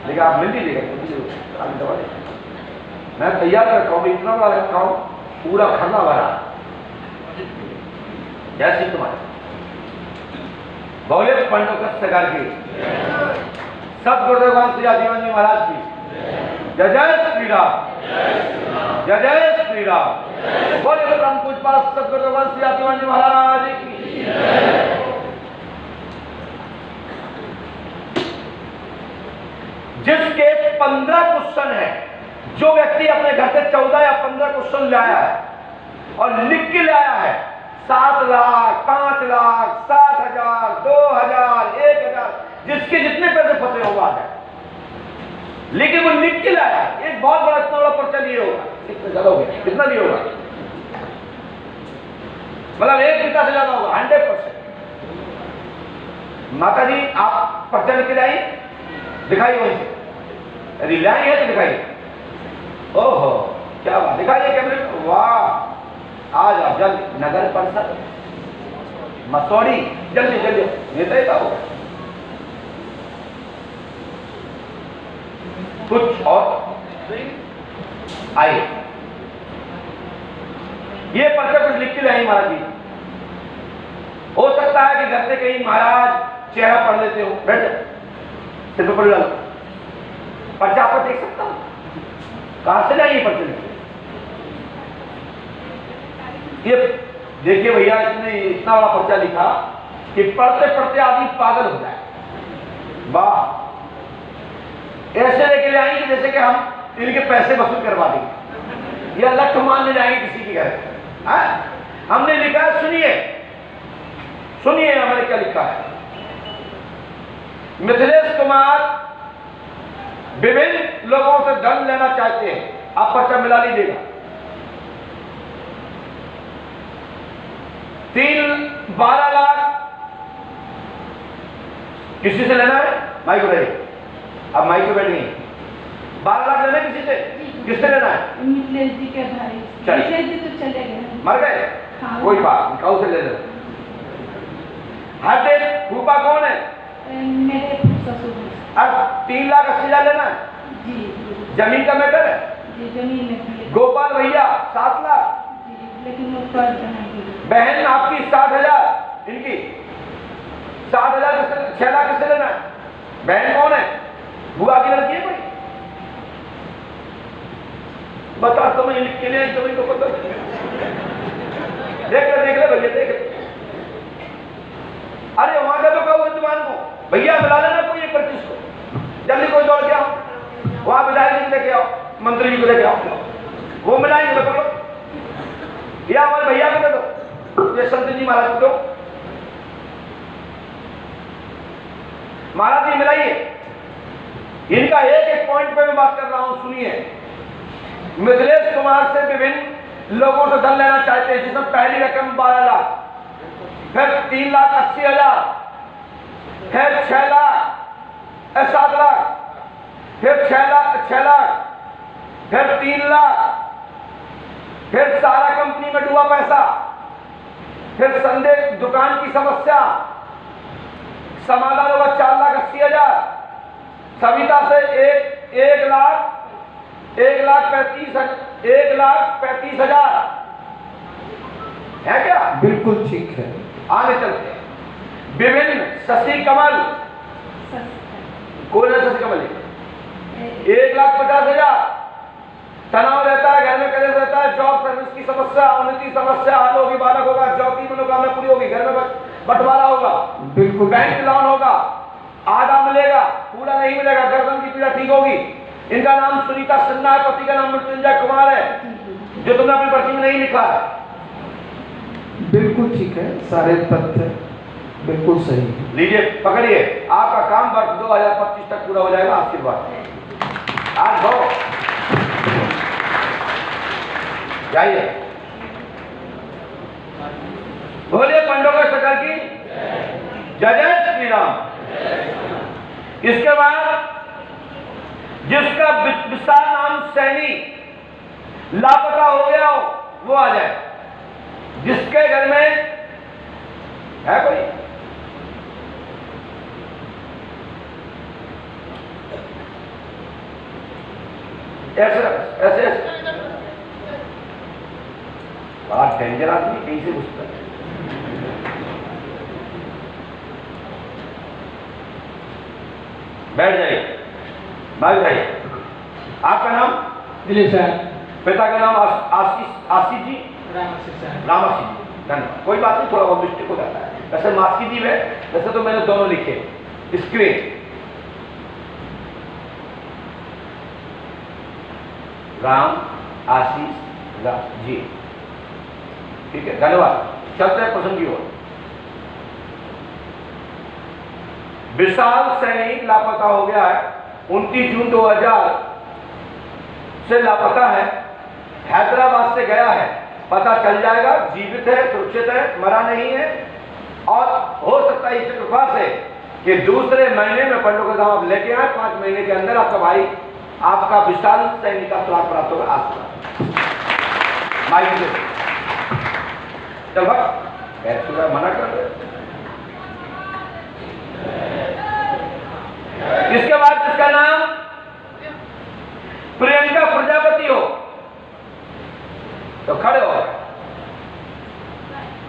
लेकिन आप मिल लीजिएगा। दवा मैं तैयार रखा हूँ, इतना बड़ा रखा हूँ, पूरा खाना भरा। जैसे तुम्हारे बोले पंडों सरकार की, सब गुरुदेव श्री आजीवन जी महाराज की जय जय श्री राम, जय जय श्री राम। बोले परम पूज्य सद्गुरु श्री आजीवन जी महाराज की। जिसके 15 क्वेश्चन है, जो व्यक्ति अपने घर से 14 या 15 क्वेश्चन लाया है और लिख के लाया है 7 लाख, 5 लाख, 7,000, 2,000, 1,000, जिसके जितने पैसे फंसे हुआ है, लेकिन वो लिख के लाया, एक बहुत बड़ा इतना बड़ा पर्चा लिए होगा। कितना ज्यादा हो गया? कितना लिए होगा? मतलब 1 घंटा से ज्यादा होगा। 100%। माता जी आप पर्चा लिख के लाई, दिखाइए वहीं से। यदि लाई है तो दिखाइए। ओहो क्या बात, दिखाइए कैमरे में। वाह, आ जाओ जल्दी। नगर परिषद मसौड़ी, जल्दी जल्दी, नेता ही होगा। कुछ और आइए, ये पर्चा कुछ लिख के लाइए महाराज जी। हो सकता है कि घर से कहीं महाराज चेहरा पढ़ लेते हो, बैठ जाओ, सिर पर पढ़ लो। पर्चा आपको देख सकता हूं, कहां से लाइए पर्चा लिख? ये देखिए भैया, इसने इतना बड़ा पर्चा लिखा कि पढ़ते पढ़ते आदमी पागल हो जाए। वाह, ऐसे लेके जाएंगे जैसे कि हम इनके पैसे वसूल करवा देंगे या लठ मारने जाएंगे किसी के घर। हमने लिखा है, सुनिए सुनिए हमने क्या लिखा है। मिथिलेश कुमार विभिन्न लोगों से धन लेना चाहते हैं। आप पर्चा मिला लीजिएगा। 12 लाख किसी से लेना है? माइक बैठिए, अब माइक पे बैठिए। 12 लाख लेना है किसी से? किससे लेना है? मिथिलेश जी के भाई। मिथिलेश जी तो चले गए, मर गए। कोई बात, काऊ से ले लो। हर देश फूफा कौन है? मेरे ससुर। अब 3,80,000 लेना है? जी। जमीन का मैटर है? जी, जमीन में। गोपाल भैया 7 लाख। जी, लेकिन वो कर्ज नहीं। बहन आपकी 60,000, इनकी 60,000, 6 लाख किससे लेना है? बहन कौन है? बुआ की लड़की है कोई? बता तो मैं लिख के लिए तुम्हें तो पता देख ले भैया, देख ले। अरे वहां से तो कहो विद्वान को, भैया मिला लेना कोई एक 25 को, जल्दी कोई दौड़ के आओ। वहां विधायक जी को लेके आओ, मंत्री जी को लेके आओ, वो मिलाएंगे। पकड़ो या हमारे भैया को दे दो, ये संत जी महाराज को दो। महाराज जी मिलाइए। इनका एक एक पॉइंट पे मैं बात कर रहा हूं, सुनिए। मिथिलेश कुमार से विभिन्न लोगों से धन लेना चाहते हैं, जिसमें पहली रकम 12 लाख, फिर 3,80,000, फिर 6 लाख, 7 लाख, फिर 6 लाख, फिर 3 लाख, फिर सारा कंपनी में डूबा पैसा, फिर संदेह दुकान की समस्या, समाधान होगा 4,80,000, सविता से 1,35,000 है क्या? बिल्कुल ठीक है। आगे चलते हैं। विभिन्न शशि कमल, कौन है शशि कमल? 1,50,000, तनाव रहता है, घर में कलेश रहता है, जॉब सर्विस की समस्या, उन्नति समस्या, हल होगी, बालक होगा, जॉब की होगी, घर में बंटवारा होगा, बिल्कुल बैंक लोन होगा, आधा मिलेगा, पूरा नहीं मिलेगा, गर्दन की पीड़ा ठीक होगी। इनका नाम सुनीता सिन्हा है, पति का नाम मृत्युंजय कुमार है, जो तुमने अपनी पर्ची में नहीं लिखा है। बिल्कुल ठीक है, सारे तथ्य बिल्कुल सही है। लीजिए पकड़िए, आपका काम वर्ष 2025 तक पूरा हो जाएगा। आशीर्वाद आज हो जाइए। बोलिए पंडोकर सरकार की जय जय श्री राम। इसके बाद जिसका विशाल नाम सैनी लापता हो गया हो वो आ जाए। जिसके घर में है कोई, ऐसे ऐसे बड़ा डेंजर आदमी कहीं से घुसता है। बैठ जाइए भाई। आपका नाम? दिलीप सर। पिता का नाम आशीष जी, रामाशीष जी। धन्यवाद। कोई बात नहीं, थोड़ा बहुत मिस्टेक हो जाता है। वैसे मास्की जी है, वैसे तो मैंने दोनों लिखे स्क्रीन। राम आशीष जी, ठीक है, धन्यवाद। चलते हैं प्रसंग की ओर। विशाल सैनी लापता हो गया है। 29 जून 2000 से लापता है। हैदराबाद से गया है, पता चल जाएगा। जीवित है, सुरक्षित है, मरा नहीं है। और हो सकता है इस कृपा से कि दूसरे महीने में पंडों का दाम आप लेके आए। 5 महीने के अंदर आपका भाई, आपका विशाल सैनी का श्राद्ध प्राप्त होगा। आशीर्वाद माइक से चल भाई, मना कर रहे। इसके बाद जिसका नाम प्रियंका प्रजापति हो तो खड़े हो।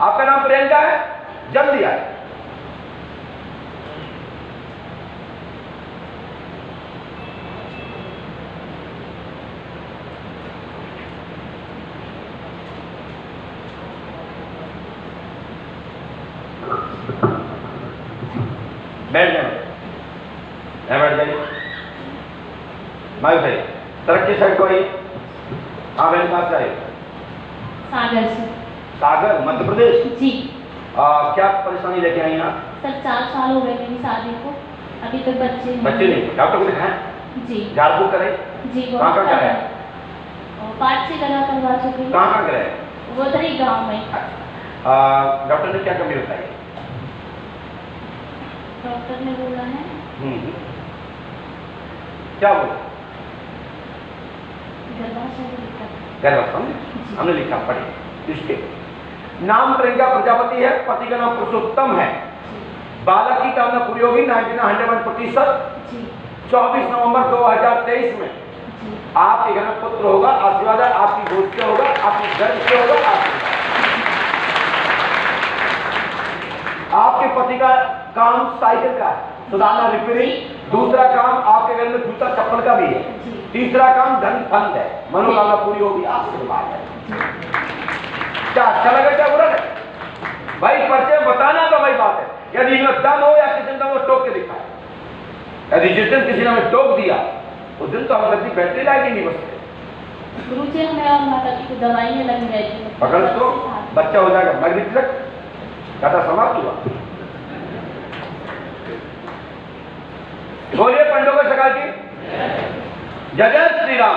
आपका नाम प्रियंका है, जल्दी आए। बैठ जाए, बैठ जाइए भाई। तरक्की साइड को आई। हाँ बहन, कहाँ से आए? सागर से। सागर मध्य प्रदेश जी। क्या परेशानी लेके आई आप? सर 4 साल हो गए मेरी शादी को, अभी तक बच्चे नहीं। डॉक्टर को दिखाएं? जी। झाड़ फूक करें? जी। कहाँ का कराए? 5 से करवा चुकी हूँ। कहाँ कराए? वो तरी गाँव में। डॉक्टर ने क्या कमी बताई? डॉक्टर ने बोला है। क्या बोला? गर्भाशय हमने लिखा, पढ़े। इसके नाम प्रियंका प्रजापति है, पति का नाम पुरुषोत्तम है। बालक की कामना पूरी होगी 99% 24 नवंबर 2023 में आपके घर में पुत्र होगा। आशीर्वाद है, आपकी गोद से होगा, आपकी गर्भ से होगा। आपके पति का काम साइकिल का है, सुधारना, रिपेयरिंग। दूसरा काम आपके घर में जूता चप्पल का भी है। तीसरा काम धन फंड है। मनोकामना पूरी होगी। आशीर्वाद है। क्या अच्छा लगा, क्या बुरा है भाई? परिचय बताना तो भाई बात है। यदि इनमें दम हो या किसी ने दम हो, टोक के दिखाए। यदि जिस दिन किसी ने हमें टोक दिया उस दिन तो हम गलती बैटरी लाएगी नहीं बसते। गुरुजी हमें और माता जी को दवाइयाँ लगी रहती है। पकड़ तो बच्चा हो जाएगा। मगनी तिलक कथा समाप्त हुआ। बोलिए पंडोकर सरकार की जय जय श्री राम।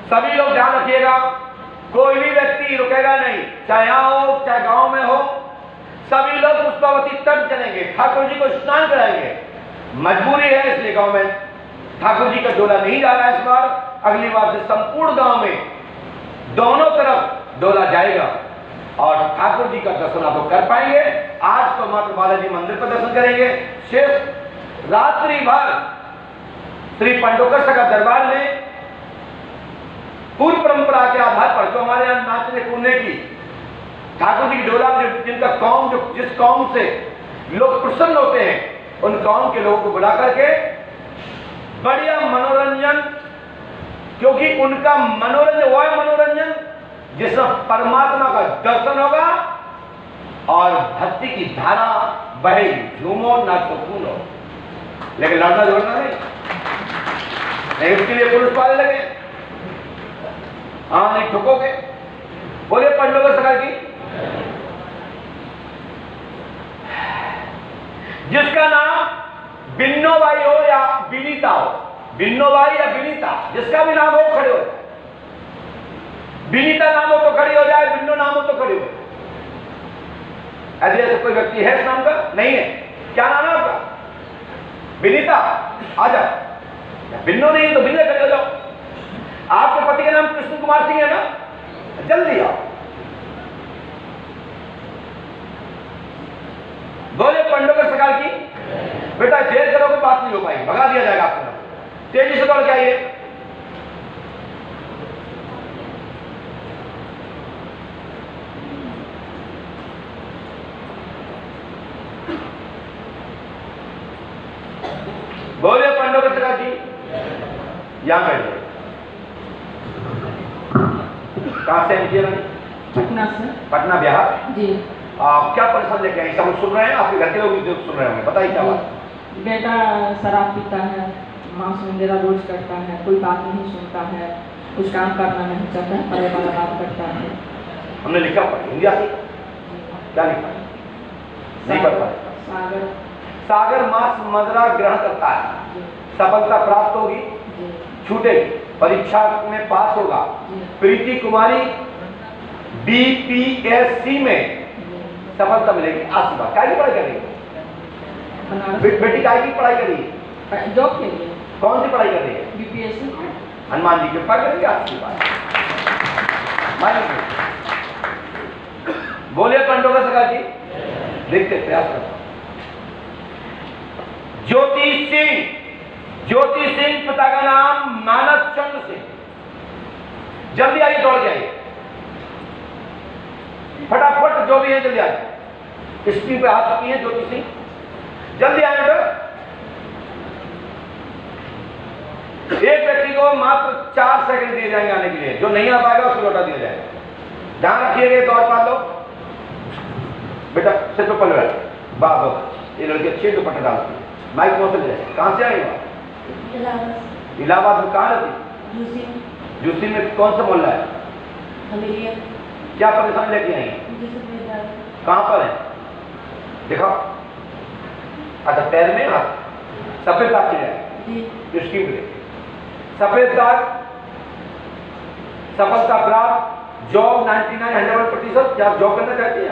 सभी लोग ध्यान रखिएगा, कोई भी व्यक्ति रुकेगा नहीं, चाहे यहाँ हो चाहे गांव में हो। सभी लोग पुष्पावती तट चलेंगे, ठाकुर जी को स्नान कराएंगे। मजबूरी है इसलिए गांव में ठाकुर जी का डोला नहीं जा रहा है इस बार। अगली बार से संपूर्ण गांव में दोनों तरफ डोला जाएगा और ठाकुर जी का दर्शन आप कर पाएंगे। आज तो मात्र बालाजी मंदिर पर दर्शन करेंगे। शेष रात्रि भर श्री पंडोकर सगा दरबार में पूर्व परंपरा के आधार पर जो हमारे यहाँ नाचने कूदने की ठाकुर जी की डोला, जिनका कौम, जो जिस कौम से लोग प्रसन्न होते हैं, उन कौम के लोगों को बुला करके बढ़िया मनोरंजन, क्योंकि उनका मनोरंजन वो है मनोरंजन जिसमें परमात्मा का दर्शन होगा और भक्ति की धारा बहेगी, झूमो नाचो कूदो, लेकिन लड़ना झगड़ना नहीं। उसके लिए पुलिस वाले लगे, हाँ नहीं ठुकोगे। बोलिए पंडों सका की। जिसका नाम बिन्नोबाई हो या विनीता हो, बिन्नोबाई या विनीता, जिसका भी नाम हो खड़े हो जाए। विनीता नाम हो तो खड़ी हो जाए, बिन्नो नाम हो तो खड़ी हो जाए। ऐसे कोई व्यक्ति है इस नाम का? नहीं है। क्या नाम है आपका? विनीता, आ जाओ। बिन्नो नहीं है तो बिन्ने खड़े हो जाओ। आपके पति का नाम कृष्ण कुमार सिंह है ना? जल्दी आओ। बोले पंडों के सकाल की। बेटा देर करोगे बात नहीं हो पाएगी, भगा दिया जाएगा आपको। तेजी से दौड़ के आइए। बोले पंडों के सकाल की। यहां बैठिए। कहां से आइए? पटना से। पटना बिहार जी। क्या परेशान लेके आई? सब लोग सुन रहे हैं, आपके घर के लोग भी सुन रहे होंगे, बताइए क्या बात? बेटा शराब पीता है, मांस वगैरह रोज करता है, कोई बात नहीं सुनता है, कुछ काम करना नहीं चाहता है, परे वाला बात करता है। हमने लिखा पढ़ी, हिंदी आती? क्या लिखा? नहीं पढ़ पाए। सागर। सागर मांस मदिरा ग्रहण करता है, सफलता प्राप्त होगी, छूटेगी, परीक्षा में पास होगा। प्रीति कुमारी बीपीएससी में सफलता मिलेगी, आशीर्वाद। काय की पढ़ाई कर रही है? बेटी काय की पढ़ाई कर रही है? जॉब के लिए। कौन सी पढ़ाई कर रही है? बीपीएससी। हनुमान जी कृपा करेंगे, आशीर्वाद। बोलिए पंडों का सका जी। देखते प्रयास करता। ज्योति सिंह, ज्योति सिंह, पिता का नाम मानव चंद्र सिंह। जल्दी आइए, दौड़ के आइए, फटाफट जो भी है जल्दी आइए। स्क्रीन पे आ चुकी है ज्योति सिंह, जल्दी आइए बेटा। एक व्यक्ति को मात्र 4 सेकंड दिए जाएंगे आने के लिए, जो नहीं आ पाएगा उसको लौटा दिया जाएगा। ध्यान रखिएगा, दौड़ पा लो बेटा, सिर पे पल बैठ। बाबा ये लड़की अच्छी दुपट्टा डालती है। माइक कौन से ले जाए? कहां से आई? इलाहाबाद में। कहां रहती? जूसी में। कौन सा मोहल्ला है? क्या परेशानी लेके आई? कहां पर है? दिखाओ। अच्छा, पैर में हाथ सफेद दाग है, इसकी भी सफेद दाग, सफलता प्राप्त, जॉब 99-100%। क्या आप जॉब करना चाहती हैं?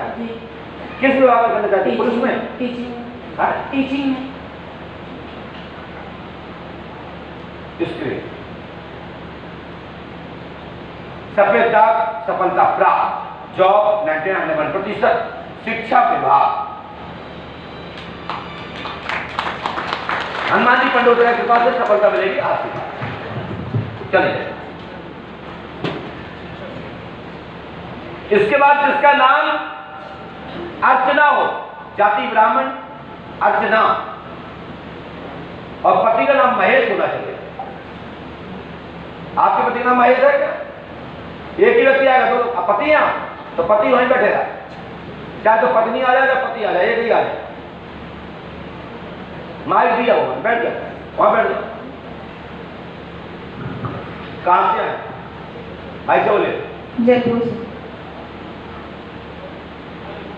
किस विभाग में करना चाहती है? पुलिस में? टीचिंग। हाँ? टीचिंग में। इसके सफेद दाग, सफलता प्राप्त, जॉब 99-100%, शिक्षा विभाग। हनुमान जी पंडोदरा के पास से सफलता मिलेगी, आशीर्वाद। चलिए, इसके बाद जिसका नाम अर्चना हो, जाति ब्राह्मण, अर्चना, और पति का नाम महेश होना चाहिए। आपके पति का नाम महेश है क्या? एक ही व्यक्ति आएगा तो पति यहां, तो पति वहीं बैठेगा, चाहे तो पत्नी आ जाए या पति आ जाए, एक ही आ जाए। माइक दिया हुआ, बैठ जाए, वहां बैठ जाओ। कहां से आए? माइक से बोले। जयपुर से।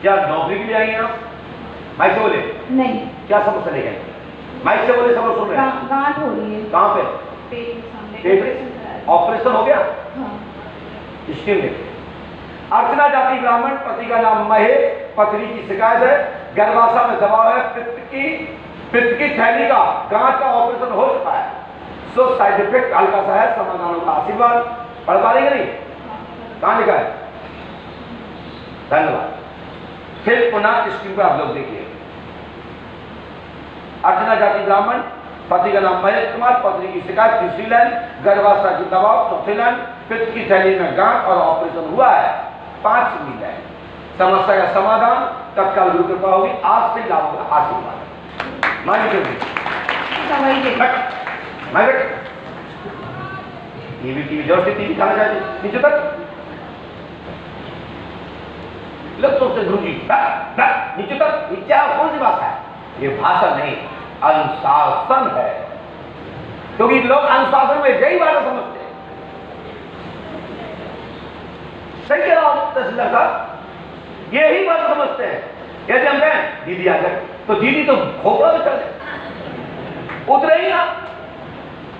क्या नौकरी के लिए आई हैं आप? माइक से बोले। नहीं। क्या समस्या लेके आई? माइक से बोले, सब लोग सुन रहे हैं। गांठ हो रही है। कहां पे? पेट के सामने। पेट। ऑपरेशन हो गया? हाँ। स्किन में। अर्चना जाति ब्राह्मण, पति का नाम महेश, पत्नी की शिकायत है, गर्भाशय में दबाव है, पित्त की थैली का गांठ का ऑपरेशन हो चुका है, सो साइड इफेक्ट हल्का सा है, समाधानों का आशीर्वाद। पढ़ पा रही नहीं? कहां लिखा है? धन्यवाद। फिर पुनः स्क्रीन पर आप लोग देखिए। अर्चना जाति ब्राह्मण, पति का नाम महेश कुमार, पत्नी की शिकायत, तीसरी लाइन, गर्भाशय की दबाव, चौथी लाइन, पित्त की थैली में गांठ और ऑपरेशन हुआ है, 5वीं लाइन। समस्या का समाधान तत्काल गुरु कृपा होगी, आज से लाभ होगा, आशीर्वाद। ये भी टीवी जोर से टीवी खाना चाहिए नीचे तक। लोग सोचते गुरु जी नीचे तक, ये क्या कौन सी भाषा है? ये भाषा नहीं, अनुशासन है। क्योंकि लोग अनुशासन में यही बात समझते हैं। सही कह रहा हूं तहसीलदार साहब, यही बात समझते हैं। यदि हम कहें दीदी आ जाए तो दीदी तो खोपड़ा में चल जाए, उतरे ही ना,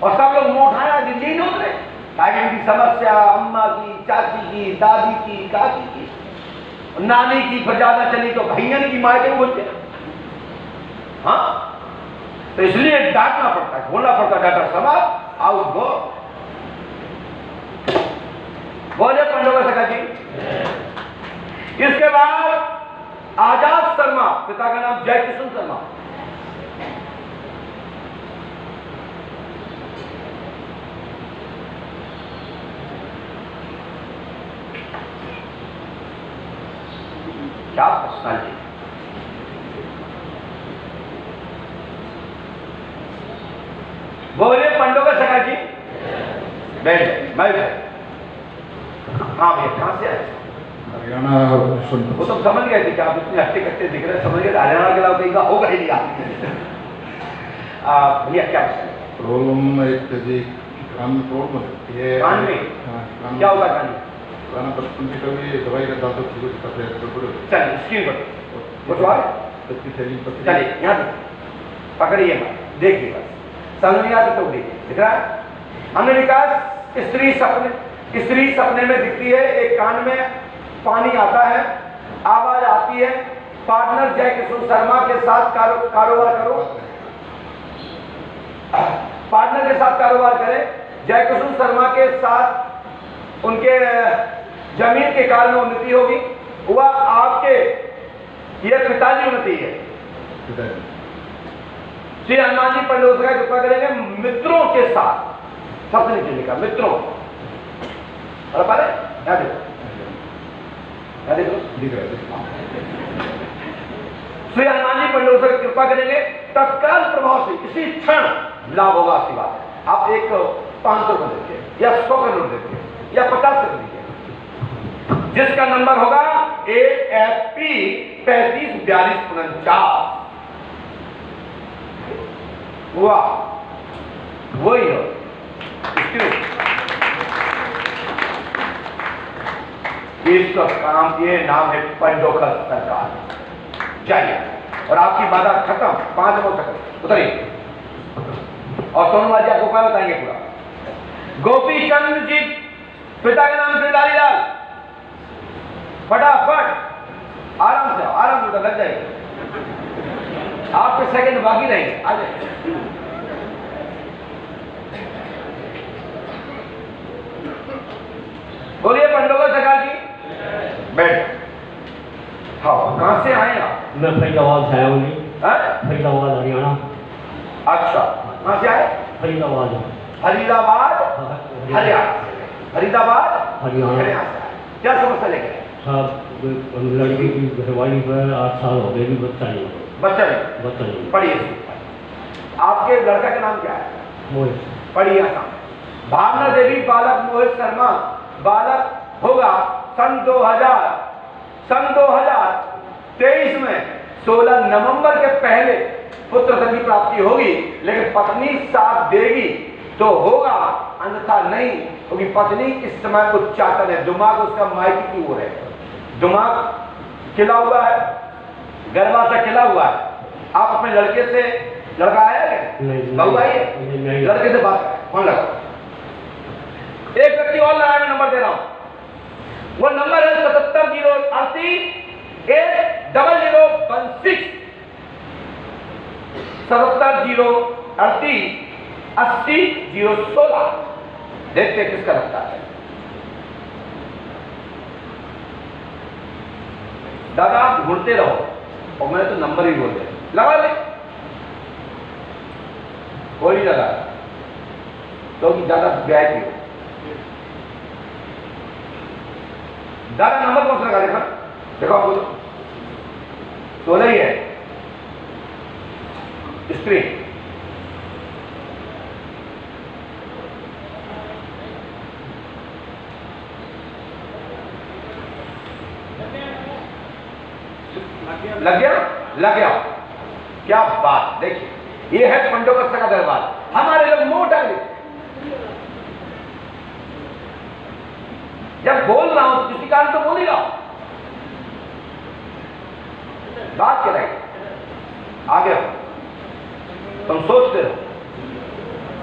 और सब लोग मोटाया दीदी नहीं उतरे। ताकि उनकी समस्या अम्मा की, चाची की, दादी की, काकी की, नानी की पर ज्यादा चली तो भैयन की, माँ के बोलते हैं। हाँ, तो इसलिए डांटना पड़ता है, बोलना पड़ता है, डॉक्टर समाज आउट गो। बोले पंडोगा सका जी। इसके बाद आजाद शर्मा, पिता का नाम जयकिशन शर्मा। क्या पर्सनालिटी। बोले पंडोगा सका जी। बैठ मैं हाँ भैया, कहां से आए? हरियाणा वो तो समझ गए थे कि आप इतने हट्टे कट्टे दिख रहे, समझ गए हरियाणा के अलावा कहीं का होगा ही नहीं। भैया क्या प्रॉब्लम एक जी कान में प्रॉब्लम है। ये कान में? हाँ, क्या होगा कान में? कान बचपन से कभी दवाई का दांतों की कुछ दिक्कत है तो चलिए स्क्रीन पर चलिए, यहाँ पकड़िए मत, देखिए बस, समझ नहीं आता तो देखिए, दिख रहा है? हमने लिखा स्त्री सपने में दिखती है, एक कान में पानी आता है, आवाज आती है, पार्टनर जयकिशन शर्मा के साथ कारोबार करो, पार्टनर के साथ कारोबार करें। जयकिशन शर्मा के साथ उनके जमीन के काल में उन्नति होगी, वह आपके ये पिताजी उन्नति है। श्री हनुमान जी पंडित का कृपा करेंगे मित्रों के साथ, सबसे नीचे लिखा मित्रों, और पारे याद देखो दिख रहा है। श्री हनुमान जी पंडित की कृपा करेंगे, तत्काल प्रभाव से इसी क्षण लाभ होगा। अच्छी बात है। आप एक 500 का देखिए या 100 का नोट देखिए या 50 का दीजिए, जिसका नंबर होगा AFP 354249। वाह, वही है। इसका काम, ये नाम है पंडोखर सरकार। जाइए और आपकी बाधा खत्म। 5 हो सकते उतरिए, और सोनवा जी आपको क्या बताएंगे पूरा। गोपी चंद जी, पिता का नाम गिरधारी लाल। फटाफट आराम से, आराम से लग जाएगा, आपके सेकंड बाकी रहेंगे। आ जाए। बोलिए पंडोगा सरकार जी। बैठ। हाँ, कहां से आए आप? मैं फरीदाबाद से आया हूँ जी। फरीदाबाद हरियाणा। अच्छा, कहां से आए? फरीदाबाद हरियाणा। फरीदाबाद हरियाणा। से आए। क्या समस्या लेके? साहब लड़की की घरवाली पर 8 साल हो गए भी बच्चा नहीं। पढ़िए। आपके लड़का का नाम क्या है? मोहित। पढ़िए आसान। भावना देवी बालक मोहित शर्मा, बालक होगा सन 2023 में 16 नवंबर के पहले पुत्र धन की प्राप्ति होगी, लेकिन पत्नी साथ देगी तो होगा, अन्यथा नहीं होगी। पत्नी इस समय उच्चाटन है, दिमाग उसका मायके की ओर है, दिमाग खिला हुआ है, गर्भा से खिला हुआ है। आप अपने लड़के से, लड़का आया है? बहू आई है? लड़के से बात फोन लगाओ। एक व्यक्ति और लगाने नंबर दे रहा हूं, वो नंबर है 7708 0016 7708 80 016। देखते किसका लगता है। दादा आप ढूंढते रहो, और मैंने तो नंबर ही बोल दिया। लगा ले, कोई लगा तो ज्यादा ब्याह की हो। दादा नंबर कौन सा लगा? देखा देखो, आपको तो 16 ही है। स्क्रीन लग गया? लग गया। क्या बात, देखिए ये है पंडोकस्थ का दरबार। हमारे लोग मोटा जब बोल रहा हूं किसी कारण तो बोल ही रहा हूं, बात क्या रही आगे तुम सोचते रहो,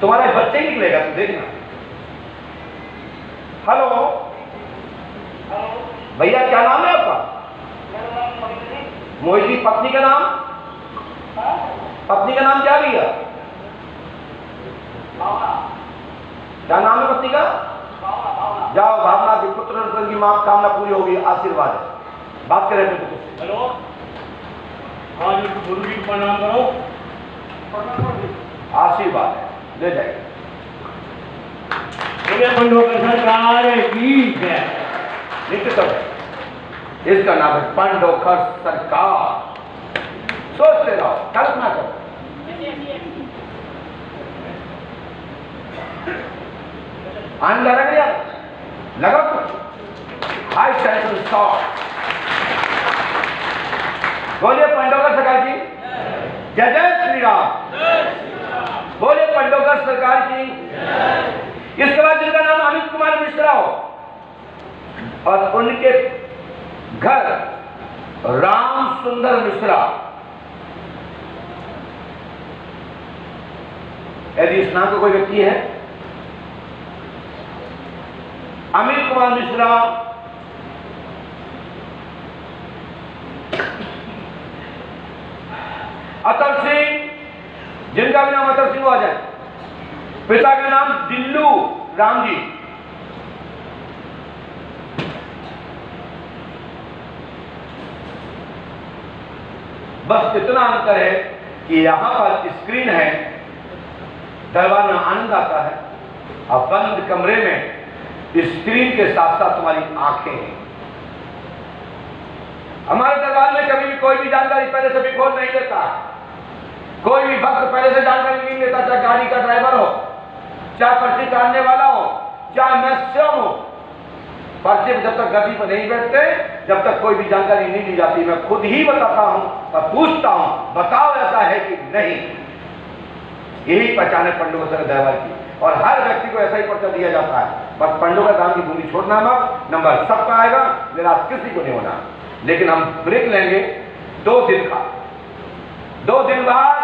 तुम्हारे बच्चे निकलेगा, तुम देखना। हेलो भैया, क्या नाम है आपका? मोहित जी। पत्नी का नाम? पत्नी का नाम क्या भैया? क्या नाम है पत्नी का? जाओ, भावना की पुत्र की मां कामना पूरी होगी, आशीर्वाद है। बात करें तो कुछ। हेलो, आज गुरु जी को प्रणाम करो। आशीर्वाद है, ले जाइए। पंडोकर सरकार की जय। नीचे करो। इसका नाम है पंडोकर सरकार। सोचते रहो, कल्पना करो। आनंद आ रहा है? लगा हाई स्टैंड शॉट। बोलिए पंडोकर सरकार की जय। जय श्री राम। बोलिए पंडोकर सरकार की। इसके बाद जिनका नाम अमित कुमार मिश्रा हो और उनके घर राम सुंदर मिश्रा, यदि इस नाम का कोई व्यक्ति है, अमित कुमार मिश्रा, अतर सिंह, जिनका भी नाम अतर सिंह हो आ जाए, पिता का नाम दिल्लू राम जी, बस इतना अंतर है कि यहां पर स्क्रीन है, दरबार में आनंद आता है, और बंद कमरे में स्क्रीन के साथ साथ तुम्हारी आंखें हैं। हमारे दरबार में कभी भी कोई भी जानकारी पहले से भी खोल नहीं लेता, कोई भी भक्त पहले से जानकारी नहीं लेता, चाहे गाड़ी का ड्राइवर हो, चाहे पर्ची काटने वाला हो, चाहे मैं स्वयं हो। पर्चे में जब तक गद्दी पर नहीं बैठते, जब तक कोई भी जानकारी नहीं ली जाती, मैं खुद ही बताता हूं और पूछता हूं, बताओ ऐसा है कि नहीं। यही पहचान है पंडोकर दरबार की, और हर व्यक्ति को ऐसा ही पर्चा दिया जाता है। बस पंडोकर धाम की भूमि छोड़ना मत, नंबर सबका आएगा, निराश किसी को नहीं होना। लेकिन हम ब्रेक लेंगे 2 दिन का, 2 दिन बाद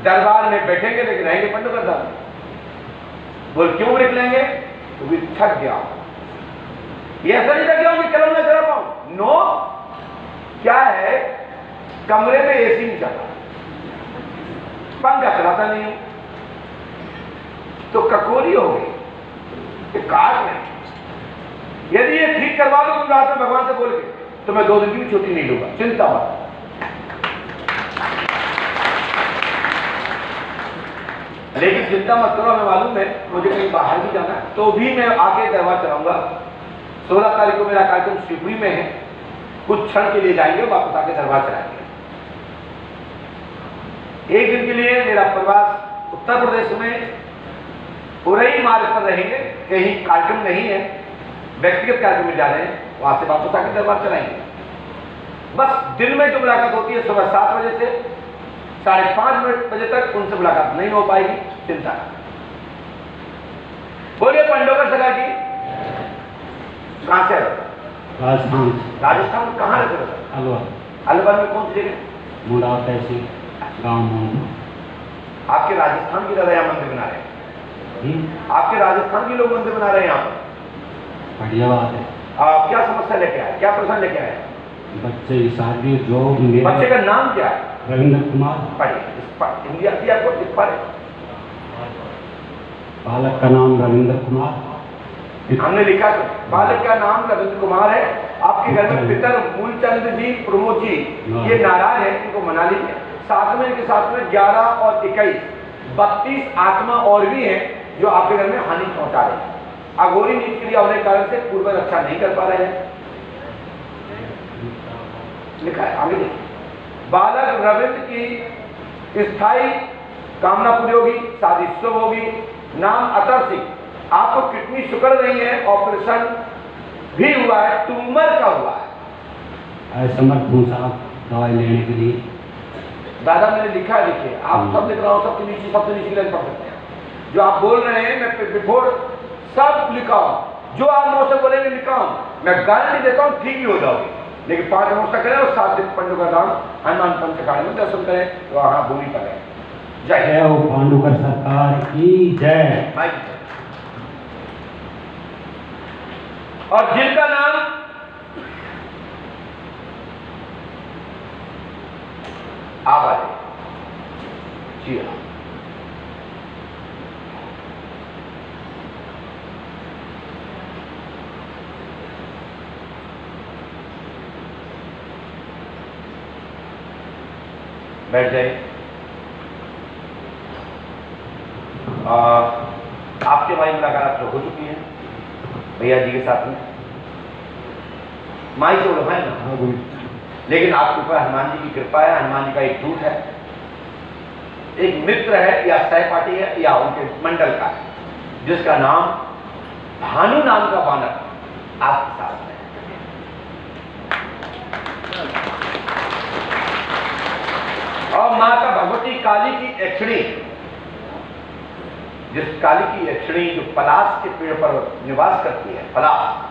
दरबार में बैठेंगे, लेकिन रहेंगे पंडोकर धाम में। बोल क्यों ब्रेक लेंगे? तो भी थक गया, ये ऐसा नहीं थक गया कि कलम में चला पाऊं। नो, क्या है, कमरे में एसी नहीं चलता, पंखा चलाता नहीं हूं, तो ककोरी हो गई, ये काट नहीं। यदि ये ठीक करवा दो तुम रात में भगवान से बोल के, तो मैं 2 दिन की भी छुट्टी नहीं लूंगा, चिंता मत। लेकिन चिंता मत करो, हमें मालूम है मुझे कहीं बाहर भी जाना है, तो भी मैं आके दरबार चलाऊंगा। 16 तारीख को मेरा कार्यक्रम शिवपुरी में है, कुछ क्षण के लिए जाएंगे, वापस आके दरबार चलाएंगे। 1 दिन के लिए मेरा प्रवास उत्तर प्रदेश में उरई मार्ग पर रहेंगे, कहीं कार्यक्रम नहीं है, व्यक्तिगत कार्यक्रम में जा रहे हैं, वहां से वापस आकर दरबार चलाएंगे। बस दिन में जो मुलाकात होती है सुबह 7 बजे से 5:30 बजे तक, उनसे मुलाकात नहीं हो पाएगी, चिंता न। बोलिए पंडोकर सरकार की। कहां से आए? राजस्थान। राजस्थान कहाँ रहते हो? अलवर। अलवर में कौन सी जगह? मुंडा तहसील, गाँव मोहन। आपके राजस्थान की दादा यहाँ मंदिर बना रहे हैं? आपके राजस्थान के लोग मंदिर बना रहे हैं यहाँ पर? बढ़िया बात है। क्या समस्या लेके आए, क्या प्रश्न लेके आए? बच्चे की शादी, जो बच्चे का नाम क्या है? रविंद्र कुमार। पढ़िए, हिंदी आती है आपको? इस पर बालक का नाम रविंद्र कुमार। हमने लिखा है, बालक का नाम रविंद्र कुमार है। आपके घर में पितर मूलचंद जी, प्रमोद जी, ये नाराज है, इनको मना लीजिए। साथ में इनके साथ में 11 और 21 32 आत्मा और भी हैं जो आपके घर में हानि पहुंचा रहे हैं, अघोरी नीच क्रिया होने के कारण से पूर्व रक्षा नहीं कर पा रहे हैं। लिखा है, आगे देखिए। बालक रविंद्र की स्थायी कामना पूरी होगी, शादी शुभ होगी। नाम अतर सिंह। आपको किडनी शुक्र नहीं है, ऑपरेशन भी हुआ है, ट्यूमर का हुआ है। समर्थ हूँ साहब। दवाई लेने के लिए। दादा मैंने लिखा है, देखिए आप सब लिख रहा हूँ, सबके नीचे की लाइन पढ़ सकते हैं। जो आप बोल रहे हैं मैं बिफोर सब लिखा हूँ, जो आप मुझसे बोलेंगे लिखा हूँ। मैं गारंटी देता हूँ ठीक ही हो जाओगे, लेकिन 5 नमस्कार करें और 7 दिन पंडों का दाम हनुमान पंच अखाड़े में दर्शन करें तो वहाँ भूमि पर है। जय हो पांडुकर सरकार की जय। और जिनका नाम आवाज जी हाँ, बैठ जाइए। आपके भाई मुलाकात हो चुकी है भैया जी के साथ में, माई से बोलो है ना। लेकिन आपके ऊपर हनुमान जी की कृपा है, हनुमान जी का एक दूत है, एक मित्र है या सहपाठी है या उनके मंडल का है, जिसका नाम भानु नाम का बालक आपके साथ है। और माता भगवती काली की यक्षिणी, जिस काली की यक्षिणी जो पलाश के पेड़ पर निवास करती है, पलाश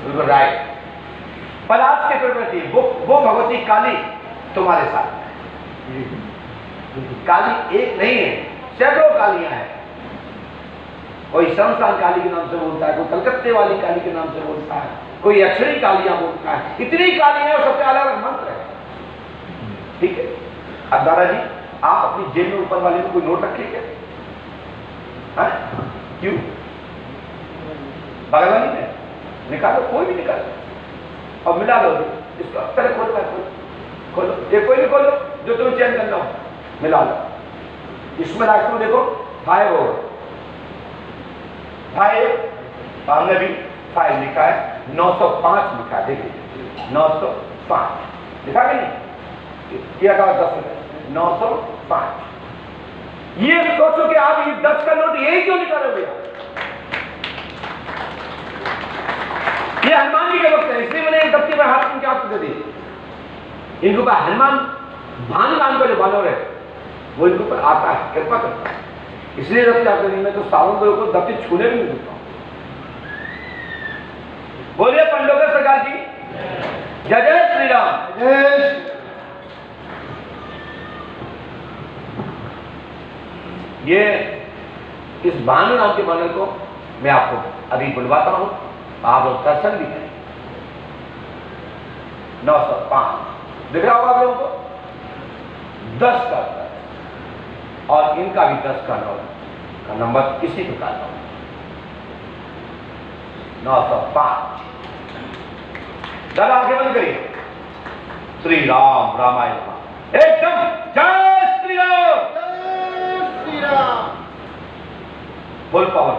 बिल्कुल राइट, पलाश के पेड़ पर रहती है, वो भगवती काली तुम्हारे साथ है। काली एक नहीं है, सैकड़ों कालियां हैं। कोई शमशान काली के नाम से बोलता है, कोई कलकत्ते वाली काली के नाम से बोलता है, कोई अक्षरी कालियां बोलता है। इतनी कालियां हैं और सबके अलग अलग मंत्र है। ठीक है, अब दादाजी आप अपनी जेब में ऊपर वाले में कोई नोट रखिए क्या? क्यों? बगल वाली में निकालो, कोई भी निकालो और मिला लो इसको। पहले खोलो, खोलो, ये कोई भी खोलो जो तुम्हें चेंज करना हो, मिला लो। इसमें राष्ट्र देखो 5 और 5 हमने भी 5 लिखा है, 905 लिखा है। देखिए 905 लिखा कि नहीं? किया था 10 905। ये सोचो कि आप ये 10 का नोट यही क्यों निकालोगे? ये हनुमान जी के वक्त है, इसलिए मैंने एक दफ्ती में हाथ उनके आपको दे दी। इनके ऊपर हनुमान भानु नाम का जो बानर है वो इनके ऊपर आता है, कृपा करता है, इसलिए दफ्ती आपको दी। मैं तो सावन को दफ्ती छूने भी नहीं देता हूं। बोलिए पंडोकर सरकार की जय जय श्री राम। ये इस भानु नाम के बानर को मैं आपको अभी बुलवाता हूं, आप लोग दर्शन भी करें। 905 दिख रहा होगा आप लोगों को, 10 का और इनका भी 10 का नंबर किसी प्रकार का 905। दादा आगे बंद करिए। श्री राम रामायण एकदम जय श्री राम, जय श्री राम, फुल पावर।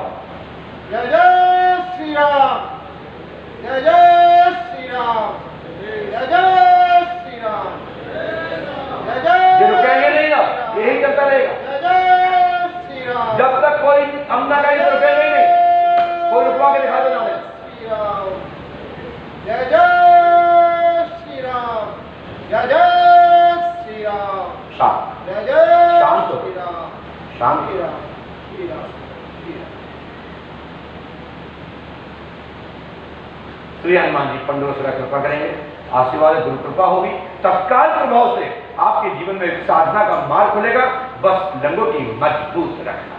जय जय श्री राम, जय जय श्री राम, जय जय श्री राम, जय जय। ये रुकेंगे नहीं ना, यही चलता रहेगा जय जय श्री राम, जब तक कोई हम ना कहीं तो रुकेंगे नहीं। कोई रुकवा के दिखा देना हमें। श्री राम, जय जय श्री राम, जय जय श्री राम, शांत, जय जय शांत हो, श्री राम, शांत श्री राम, श्री राम, श्री राम। श्री हनुमान जी पंडों से कृपा करेंगे, आशीर्वाद गुरु कृपा होगी, तत्काल प्रभाव से आपके जीवन में साधना का मार्ग खुलेगा। बस लंगोटी मजबूत रखना।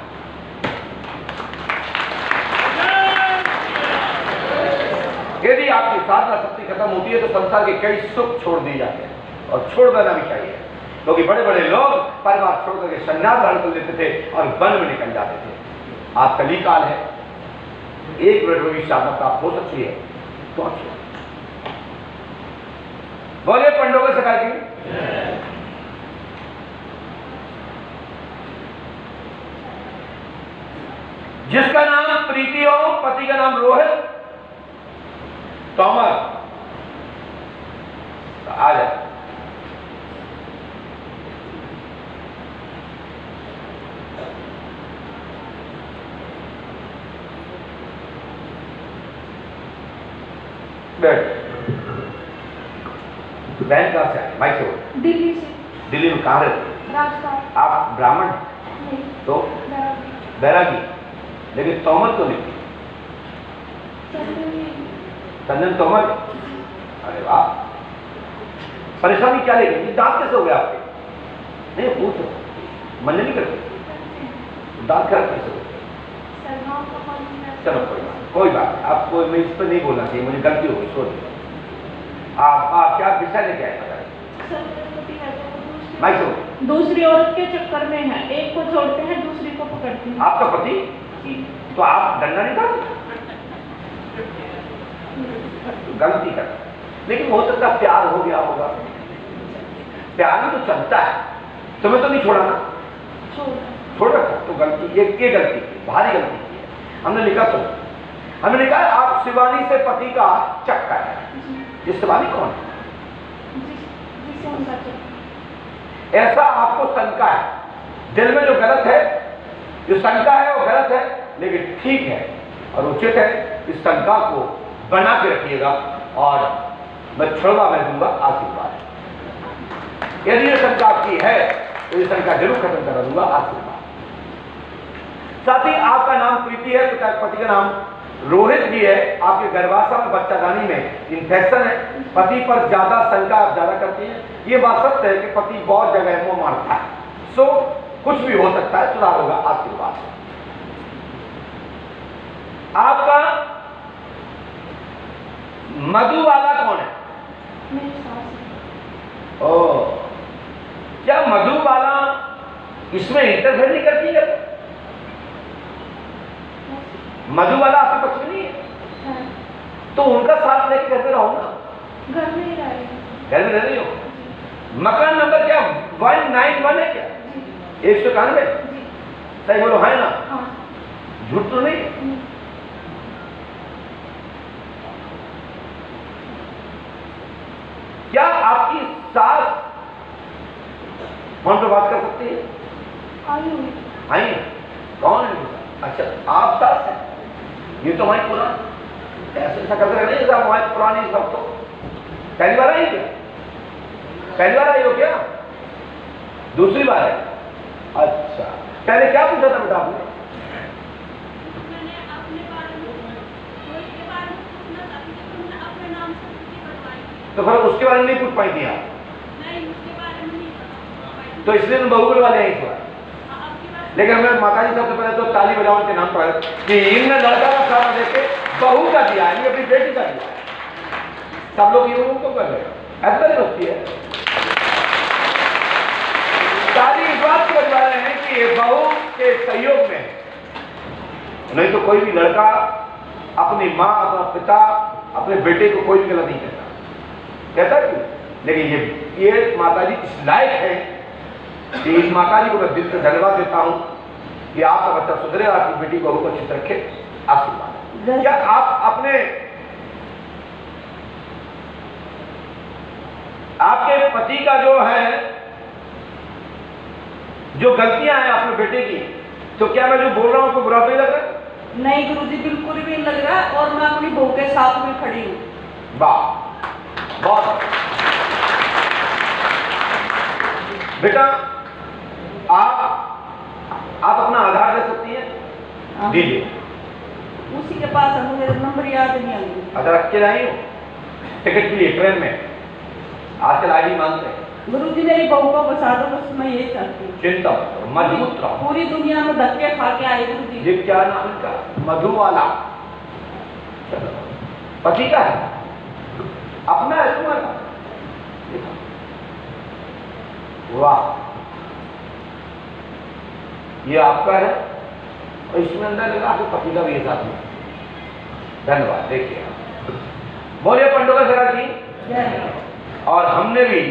यदि आपकी साधना शक्ति खत्म होती है तो संसार के कई सुख छोड़ दिए जाते हैं और छोड़ देना भी चाहिए, क्योंकि बड़े बड़े लोग परिवार छोड़ करके संन्यास धारण कर लेते थे और वन में निकल जाते थे। आप कलिकाल है, 1 मिनट में भी साधना प्राप्त हो सकती है तो अच्छा। बोले पंडों सरकार की। जिसका नाम प्रीति हो, पति का नाम रोहित तोमर, तो आ जाए। बैठ। बहन कहाँ से आई? माइक से बोल। दिल्ली से। दिल्ली में कहाँ रहती? राजस्थान। आप ब्राह्मण नहीं। तो बैरागी। बैरागी, लेकिन तोमर तो नहीं, चंदन तोमर। अरे वाह, परेशानी क्या लेगी? दांत कैसे हो गए आपके? नहीं पूछो, मन नहीं करते दांत खराब कैसे हो? चलो कोई बात, आपको मैं इस पर नहीं बोलना चाहिए, मुझे गलती हो गई, सॉरी। आप क्या विषय लेके आए? माइक से। दूसरी औरत के चक्कर में है, एक को छोड़ते हैं दूसरी को पकड़ते हैं। आपका पति? तो आप डंडा नहीं था? गलती कर, लेकिन हो सकता प्यार हो गया होगा, प्यार में तो चलता है। तुम्हें तो नहीं छोड़ा ना? छोड़ रखा तो गलती, ये गलती भारी गलती की है। हमने लिखा सुनो, हमने लिखा है आप शिवानी से पति का चक्कर है। ये शिवानी कौन है? ऐसा आपको शंका है, दिल में जो गलत है, जो शंका है वो गलत है, लेकिन ठीक है और उचित है। इस शंका को बना के रखिएगा और मैं छुड़वा मैं दूंगा आशीर्वाद। यदि ये शंका आपकी है तो ये शंका जरूर खत्म करा दूंगा आशीर्वाद। साथ ही आपका नाम प्रीति है, पति का नाम रोहित भी है। आपके गर्भाशय में बच्चादानी में इंफेक्शन है, पति पर ज्यादा शंका आप ज्यादा करती हैं। ये बात सत्य है कि पति बहुत जगह मुंह मारता है, सो कुछ भी हो सकता है, सुधार होगा आशीर्वाद। आपका मधुबाला कौन है? ओ, क्या मधुबाला इसमें इंटरफेयर नहीं करती है? मधुबाला आपके पक्ष में नहीं है? तो उनका साथ लेके घर में रहो ना। घर में ही रह रही हूँ। घर में रह रही हो? मकान नंबर क्या 191 है क्या? 191? सही बोलो, है ना? झूठ तो नहीं? क्या आपकी सास फोन पर बात कर सकती है? आई है। कौन है? अच्छा, आप सास है? ये तो हमारी पुरानी ऐसा करते रहने जैसा हमारी पुरानी सब। तो पहली बार आई क्या? पहली बार आई हो क्या? दूसरी बार है? अच्छा, पहले क्या पूछा था बेटा आपने? तो फिर उसके बारे में नहीं पूछ पाई थी आप? तो इसलिए तो बहुगुण वाले हैं इस बार। लेकिन मैं माताजी सबसे पहले तो ताली बजाओ के नाम पर कि इनने लड़का का खाना देके बहू का दिया है, अपनी बेटी का दिया। सब लोग ये उनको कर रहे हैं, ऐसा नहीं बचती है। ताली इस बात को बजा रहे हैं कि ये बहू के सहयोग में, नहीं तो कोई भी लड़का अपनी माँ, अपना पिता, अपने बेटे को कोई भी गलत नहीं कहता, कहता क्यों? लेकिन ये माताजी इस लायक है कि इस माताजी को मैं दिल से धन्यवाद देता हूं कि आपका बच्चा सुधरे, आपकी बेटी को बहुत अच्छे से रखे, आशीर्वाद। क्या आप अपने आपके पति का जो है, जो गलतियां हैं अपने बेटे की, तो क्या मैं जो बोल रहा हूं आपको बुरा नहीं लग रहा? नहीं गुरुजी, बिल्कुल भी नहीं लग रहा, और मैं अपनी बहू के साथ में खड़ी हूँ। वाह, बहुत। बेटा आप अपना आधार दे सकती हैं? दीजिए। उसी के पास है, मुझे नंबर याद नहीं आ रही। अच्छा, रख के लाई हो टिकट के लिए ट्रेन में? आजकल आईडी मांगते हैं। गुरुजी मेरी बहू को बचा दो, बस मैं ये चाहती हूँ। चिंता मजबूत रहो। पूरी दुनिया में धक्के खा के आए गुरुजी। ये क्या नाम का? मधुबाला। पति का है? अपना है तुम्हारा? वाह, ये आपका है और इसमें अंदर लगा तो पति का भी है साथ में। धन्यवाद। देखिए, बोलिए पंडोगा सरा जी। और हमने भी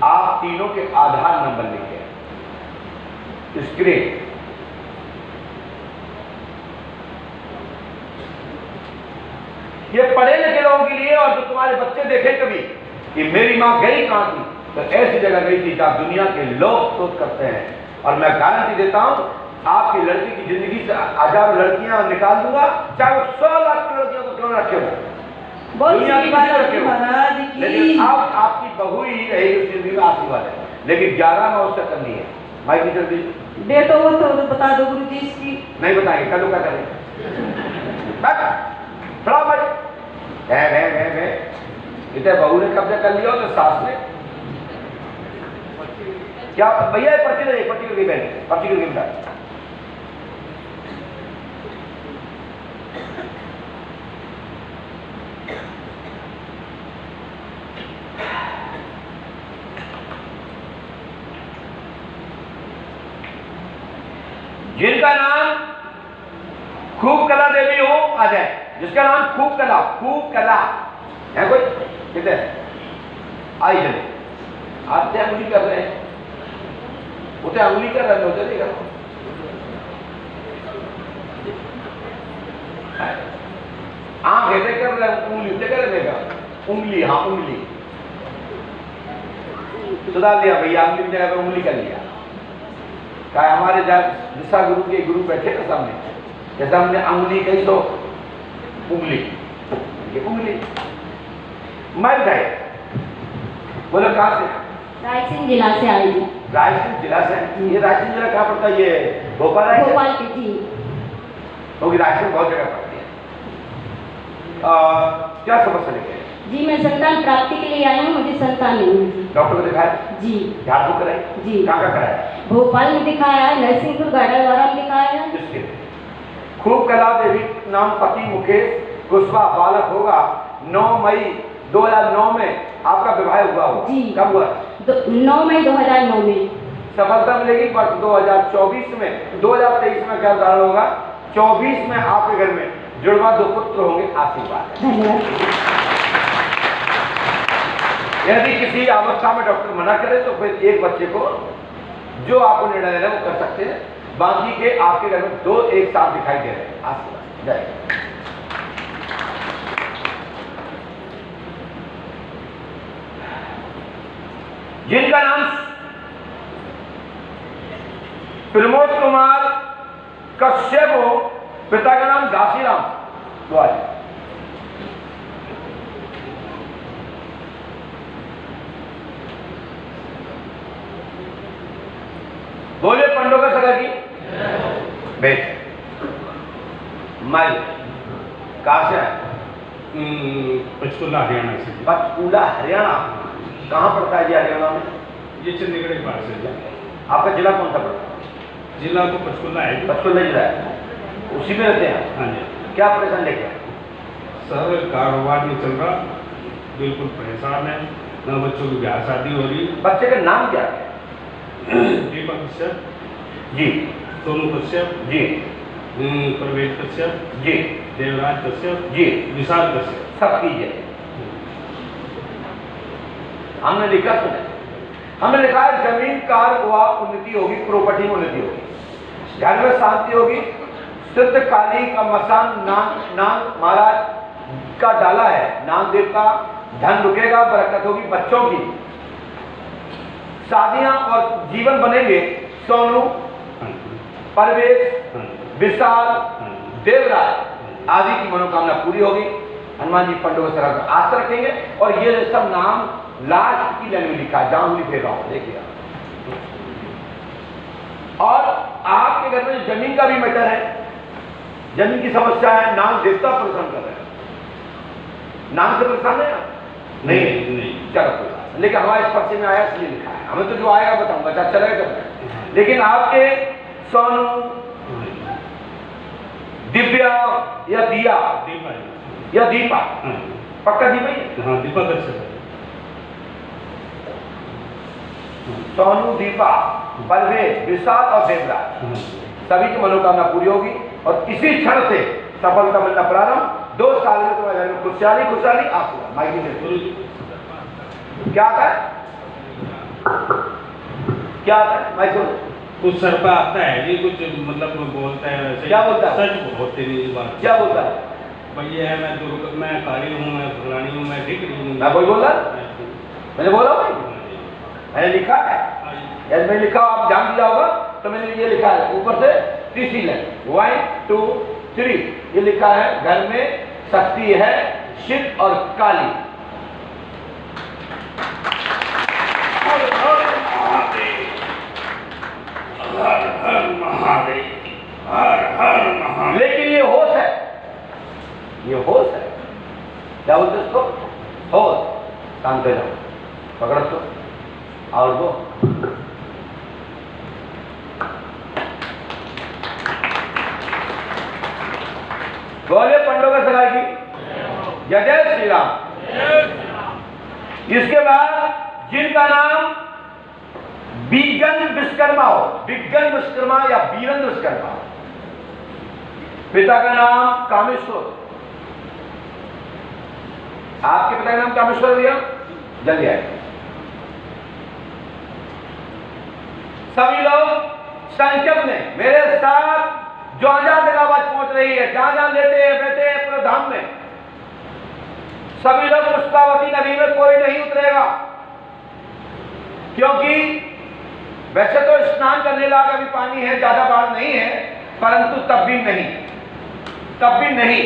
आप तीनों के आधार नंबर लिखे हैं स्क्रीन। ये पढ़े लिखे लोगों के लिए, और जो तुम्हारे बच्चे देखे कभी कि मेरी मां गई कहां थी, तो ऐसी जगह गई थी जहां दुनिया के लोग शोध करते हैं। और मैं गारंटी देता हूं आपकी लड़की की जिंदगी से 1000 लड़कियां निकाल दूंगा, चाहे वो 100 लाख लड़कियों को क्यों रखे हो, बोल दुनिया की श्री बालाजी रखे हो। महाराज की। लेकिन अब आपकी बहू ही रहेगी उस जिंदगी में आशीर्वाद है, लेकिन 11 माह उससे करनी है। भाई की जल्दी डेट हो तो बता दो गुरु जी इसकी। नहीं बताएंगे, कल क्या करेंगे? थोड़ा भाई इतने बहू ने कब्जा कर लिया तो सास ने क्या? भैया पर्ची दे, पर्ची क्यों बहन, पर्ची क्यों बता? जिनका नाम खूब कला देवी हो आ जाए, जिसका नाम खूब कला है कोई किधर आई चले आप तो अंगुली कर रहे हैं, उसे अंगुली कर रहे हो चलेगा। आंख ऐसे कर रहे हैं, उंगली उसे कर देगा, उंगली हाँ उंगली सुधार लिया भैया, अंगुली की जगह पर उंगली कर लिया। क्या हमारे दिशा गुरु के गुरु बैठे ना सामने, जैसे हमने अंगुली कही तो उंगली, ये उंगली मर गए। बोलो कहाँ से? रायसेन जिला से आई हूँ। रायसेन जिला से? ये रायसेन जिला कहाँ पड़ता है? ये भोपाल है? भोपाल के जी। क्योंकि रायसेन बहुत जगह पड़ती है। क्या समस्या लेके? जी मैं संतान प्राप्ति के लिए आई हूँ, मुझे संतान नहीं हुई। डॉक्टर को दिखाया? जी। झाड़ फूक कराई? जी। कहाँ कराया? भोपाल में दिखाया है, नरसिंहपुर गाड़ावाड़ा में दिखाया है। इसके खूब कला देवी नाम पति मुकेश कुशवाहा बालक होगा। 9 मई 2009 में आपका विवाह हुआ हो। जी। कब हुआ? 9 मई 2009 में। सफलता मिलेगी वर्ष 2024 में। 2023 में क्या उदाहरण होगा? 24 में आपके घर में जुड़वा 2 पुत्र होंगे। आशीर्वाद। धन्यवाद। यदि किसी अवस्था में डॉक्टर मना करे तो फिर एक बच्चे को जो आपको निर्णय लेना वो कर सकते हैं, बाकी के आपके घर में 2 एक साथ दिखाई दे रहे हैं। आशीर्वाद जय। जिनका नाम प्रमोद कुमार कश्यप हो, पिता का नाम घासीराम, तो आज बोले पंडों का सगा की बेट मल कहां से है? पंचकुला हरियाणा से। पंचकुला हरियाणा कहां पड़ता है जी हरियाणा में? ये चंडीगढ़ के पास है। आपका जिला कौन सा पड़ता है? जिला तो पंचकुला है। पंचकुला जिला है, उसी में रहते हैं? हाँ जी। क्या परेशान लेके? सर कारोबार नहीं चल रहा, बिल्कुल परेशान है, ना बच्चों की ब्याह शादी हो रही। बच्चे का नाम क्या है? दीपक कश्यप जी, सोनू कश्यप जी, प्रवेश कश्यप जी, देवराज कश्यप जी, विशाल कश्यप। सब कीजिए। हमने लिखा सुने, हमने लिखा है जमीन कार हुआ उन्नति होगी, प्रॉपर्टी में उन्नति होगी, घर में शांति होगी, सिद्ध काली का मसान नाग महाराज का डाला है, नाग देवता, धन रुकेगा, बरकत होगी, बच्चों की शादियां और जीवन बनेंगे। सोनू, परवेश, विशाल, देवराज आदि की मनोकामना पूरी होगी। हनुमान जी पंडों के तरफ आस्था रखेंगे। और ये सब नाम लास्ट की लाइन में लिखा है, जहां उंगली फेर रहा हूं देखिए। और आपके घर में जमीन का भी मैटर है, जमीन की समस्या है, नाम देवता परेशान कर रहे हैं। नाम से परेशान है आप? नहीं, चलो लेकिन हमारे स्पर्श में आया इसलिए लिखा है, हमें तो जो आएगा बताऊंगा, अच्छा चलेगा। लेकिन आपके सोनू, दिव्या या दिया या दीपा, पक्का दीपा ही? हाँ दीपक कश्यप। सोनू, दीपा, परवेश, विशाल और देवराज सभी की मनोकामना पूरी होगी। और इसी क्षण से सफलता मिलना प्रारंभ। 2 साल में तुम्हारे घर में खुशहाली खुशहाली आशीर्वाद। माइक में क्या आता है? क्या आता है? माइक कुछ सर पे आता है जी, कुछ मतलब बोलता है वैसे। क्या बोलता है? सच होते नहीं बात। क्या बोलता है? भैया है, मैं काली हूँ, मैं फलानी हूँ, मैं ठीक नहीं हूँ। मैं कोई बोल रहा? मैंने बोला भाई, मैंने लिखा है। यदि मैंने लिखा आप जान दिया होगा तो मैंने ये लिखा है ऊपर से 3 लाइन 1 2 3 ये लिखा है। घर में शक्ति है, शिव और काली। हर हर महादेव, हर हर महादेव, हर हर महादेव। लेकिन ये होश है, ये होश है। क्या बोलते उसको? होश। शांत हो जाओ, पकड़ो तो और वो बोले पंडों का सगाई की जय जय श्री राम। इसके बाद जिनका नाम बिगन विश्वकर्मा हो, बिगन विश्वकर्मा या वीरेंद्र विश्वकर्मा, पिता का नाम कामेश्वर। आपके पिता का नाम कामेश्वर भैया? जल्दी आए। सभी लोग संकल्प ने मेरे साथ जहां तक आवाज पहुंच रही है, जहां जहां लेटे हैं बैठे हैं पूरे धाम में, सभी लोग पुष्पावती नदी में कोई नहीं उतरेगा, क्योंकि वैसे तो स्नान करने लायक अभी पानी है, ज्यादा बाढ़ नहीं है, परंतु तब भी नहीं, तब भी नहीं।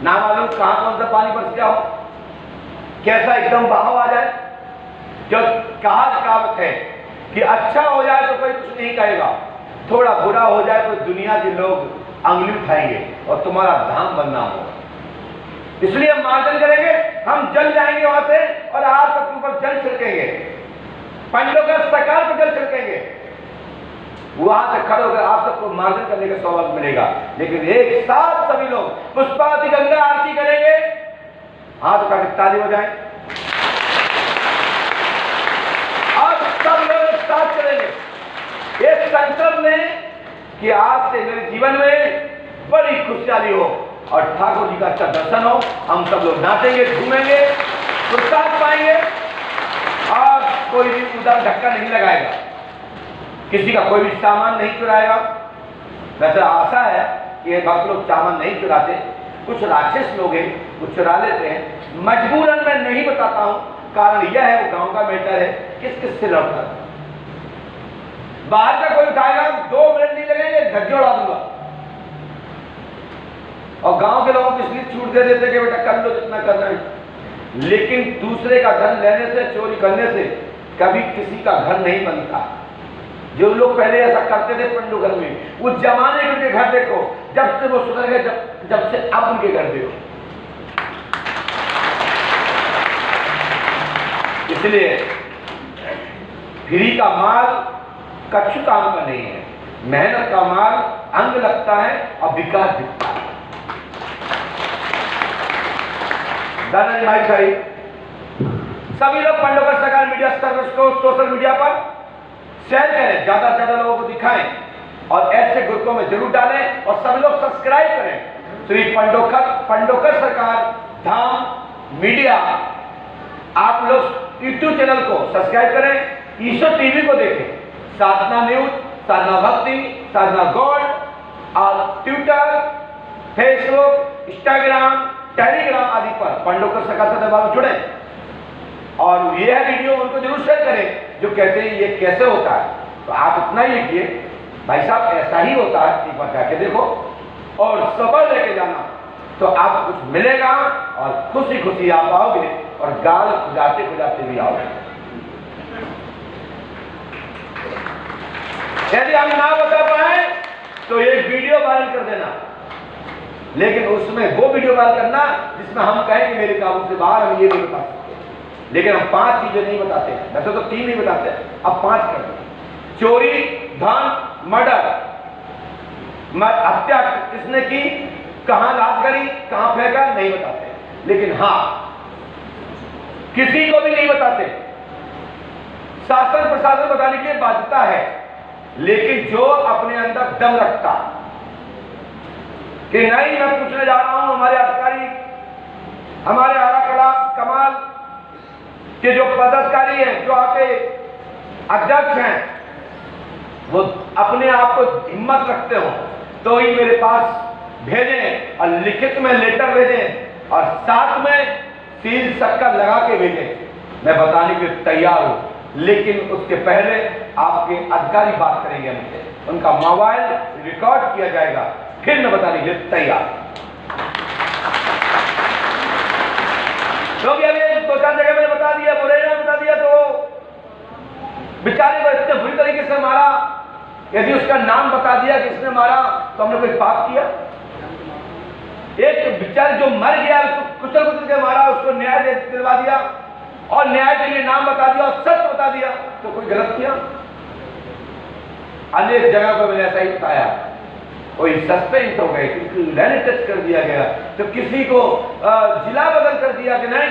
ना मालूम कहां कौन सा पानी बरस गया हो, कैसा एकदम बहाव आ जाए। जो कहावत है कि अच्छा हो जाए तो कोई कुछ नहीं कहेगा, थोड़ा बुरा हो जाए तो दुनिया के लोग अंगुली उठाएंगे और तुम्हारा धाम बदनाम होगा। इसलिए हम मार्जन करेंगे, हम जल जाएंगे वहां से और आप सबके ऊपर जल छिड़केंगे, पंडों का सकार पर जल छिड़केंगे, वहां से खड़े होकर आप सबको मार्जन करने का सौभाग्य मिलेगा। लेकिन एक साथ सभी लोग पुष्पावती गंगा आरती करेंगे, हाथ उठा के ताली बजाएं और सब लोग एक साथ करेंगे एक संकल्प में कि आज से मेरे जीवन में बड़ी खुशहाली हो और ठाकुर जी का अच्छा दर्शन हो। हम सब लोग नाचेंगे, घूमेंगे, प्रसाद पाएंगे और कोई भी उधर धक्का नहीं लगाएगा, किसी का कोई भी सामान नहीं चुराएगा। वैसे आशा है कि ये भक्त लोग सामान नहीं चुराते, कुछ राक्षस लोग हैं वो चुरा लेते हैं। मजबूरन मैं नहीं बताता हूं, कारण यह है वो गांव का मैटर है, किस किस से लड़ता है। बाहर का कोई उठाएगा 2 मिनट नहीं लगेंगे, धज्जे उड़ा दूंगा। और गांव के लोगों को इसलिए छूट दे देते कि बेटा कर लो जितना करना है, लेकिन दूसरे का धन लेने से, चोरी करने से कभी किसी का घर नहीं बनता। जो लोग पहले ऐसा करते थे पंडू घर में, वो जमाने के उनके घर देखो, जब से वो सुधर गए, जब से अब उनके घर देखो। इसलिए फ्री का माल कच्छु काम का नहीं है, मेहनत का माल अंग लगता है और विकास दिखता है। दादाजी माइक खड़ी, सभी लोग पंडों का सगाई मीडिया सर्विस को सोशल मीडिया पर शेयर करें, ज्यादा से ज्यादा लोगों को दिखाएं और ऐसे ग्रुपों में जरूर डालें और सब लोग सब्सक्राइब करें। श्री पंडोकर सरकार धाम मीडिया, आप लोग यूट्यूब चैनल को सब्सक्राइब करें, ईश्वर टीवी को देखें, साधना न्यूज, साधना भक्ति, साधना गॉड और ट्विटर, फेसबुक, इंस्टाग्राम, टेलीग्राम आदि पर पंडोकर सरकार से दबाव जुड़े और यह वीडियो उनको जरूर शेयर करें जो कहते हैं ये कैसे होता है। तो आप इतना ही लिखिए, भाई साहब ऐसा ही होता है, एक बार जाके देखो और सबर लेके जाना, तो आपको कुछ मिलेगा और खुशी खुशी आप आओगे और गाल खुजाते खुजाते भी आओगे। यदि हम ना बता पाए तो एक वीडियो वायरल कर देना, लेकिन उसमें वो वीडियो वायरल करना जिसमें हम कहें कि मेरे काबू से बाहर हम ये नहीं बता सकते। लेकिन हम 5 चीजें नहीं बताते, वैसे तो 3 नहीं बताते, अब 5 कर दें। चोरी, धन, मर्डर, हत्या किसने की, कहां लाश करी, कहां फेंका, नहीं बताते। लेकिन हां, किसी को भी नहीं बताते। शासन प्रशासन बताने की बाध्यता है, लेकिन जो अपने अंदर दम रखता कि नहीं मैं पूछने जा रहा हूं, हमारे अधिकारी, हमारे आरा कला कमाल के जो पदाधिकारी हैं, जो आपके अध्यक्ष हैं, वो अपने आप को हिम्मत रखते हो तो ही मेरे पास भेजें और लिखित में लेटर भेजें और साथ में सील सक्का लगा के भेजें, मैं बताने के लिए तैयार हूं। लेकिन उसके पहले आपके अधिकारी बात करेंगे हमसे, उनका मोबाइल रिकॉर्ड किया जाएगा, फिर मैं बताने के लिए तैयार। क्योंकि अभी 2-4 जगह मैंने बता दिया, मुरैना में बता दिया, तो बेचारे को इतने बुरी तरीके से मारा। यदि उसका नाम बता दिया कि इसने मारा तो हमने कोई पाप किया? एक बेचारे जो मर गया उसको कुचल कुचल के मारा, उसको न्याय दिलवा दिया और न्याय के लिए नाम बता दिया और सत्य बता दिया, तो कोई गलत किया? अनेक जगह पर मैंने ऐसा ही बताया, कोई सस्पेंड हो गए, किसी लाइन टच कर दिया गया, तो किसी को जिला बदल कर दिया कि नहीं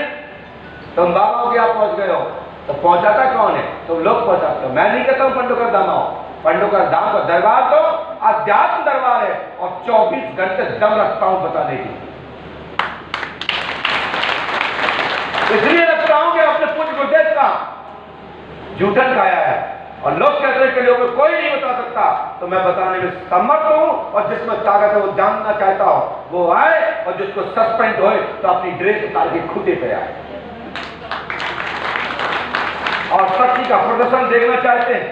तुम बाबाओं के यहाँ पहुंच गए हो, तो पहुंचाता कौन है? तुम लोग पहुंचाते हो। मैं नहीं कहता हूं पंडोकर धाम आओ, पंडोकर धाम का दरबार तो अध्यात्म दरबार है और 24 घंटे दम रखता हूं बताने की। इसलिए रखता हूं कि अपने पूज्य गुरुदेव का जूठन खाया है और लोग कहते हैं कि लोगों को कोई नहीं बता सकता, तो मैं बताने में समर्थ हूं और जिसमें ताकत है वो जानना चाहता हो वो आए, और जिसको सस्पेंड होए तो अपनी ड्रेस उतार के खुदे पे आए। और शक्ति का प्रदर्शन देखना चाहते हैं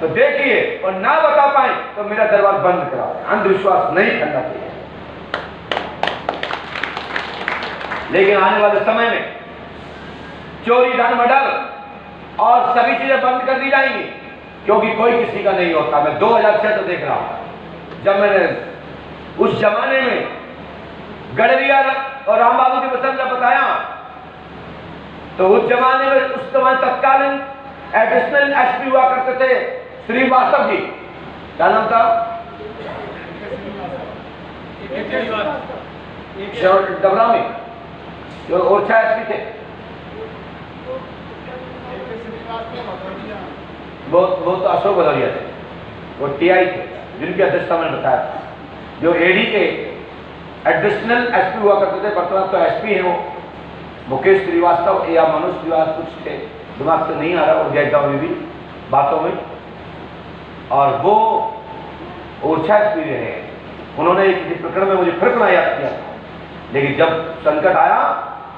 तो देखिए, और ना बता पाए तो मेरा दरबार बंद कराओ। अंधविश्वास नहीं करना चाहिए। लेकिन आने वाले समय में चोरी, धन, मर्डर और सभी चीजें बंद कर दी जाएंगी, क्योंकि कोई किसी का नहीं होता। मैं 2006 से देख रहा हूं, जब मैंने उस जमाने में गढ़विया और राम बाबू के प्रसंग में बताया, तो उस जमाने में उस समय तत्कालीन एडिशनल एसपी हुआ करते थे श्रीवास्तव जी, क्या नाम था? डबरा में जो ओरछा एसपी थे, वो तो अशोक भदौरिया थे, वो टीआई थे जिनकी अध्यक्षता मैंने बताया था। जो एडी के एडिशनल एसपी हुआ करते थे, वर्तमान तो एसपी है वो मुकेश श्रीवास्तव या मनोज श्रीवास्तव कुछ थे, दिमाग से नहीं आ रहा, वो जयगांव में भी बातों में, और वो ओरछा एसपी रहे। उन्होंने किसी प्रकरण में मुझे फिर पुनः याद किया, लेकिन जब संकट आया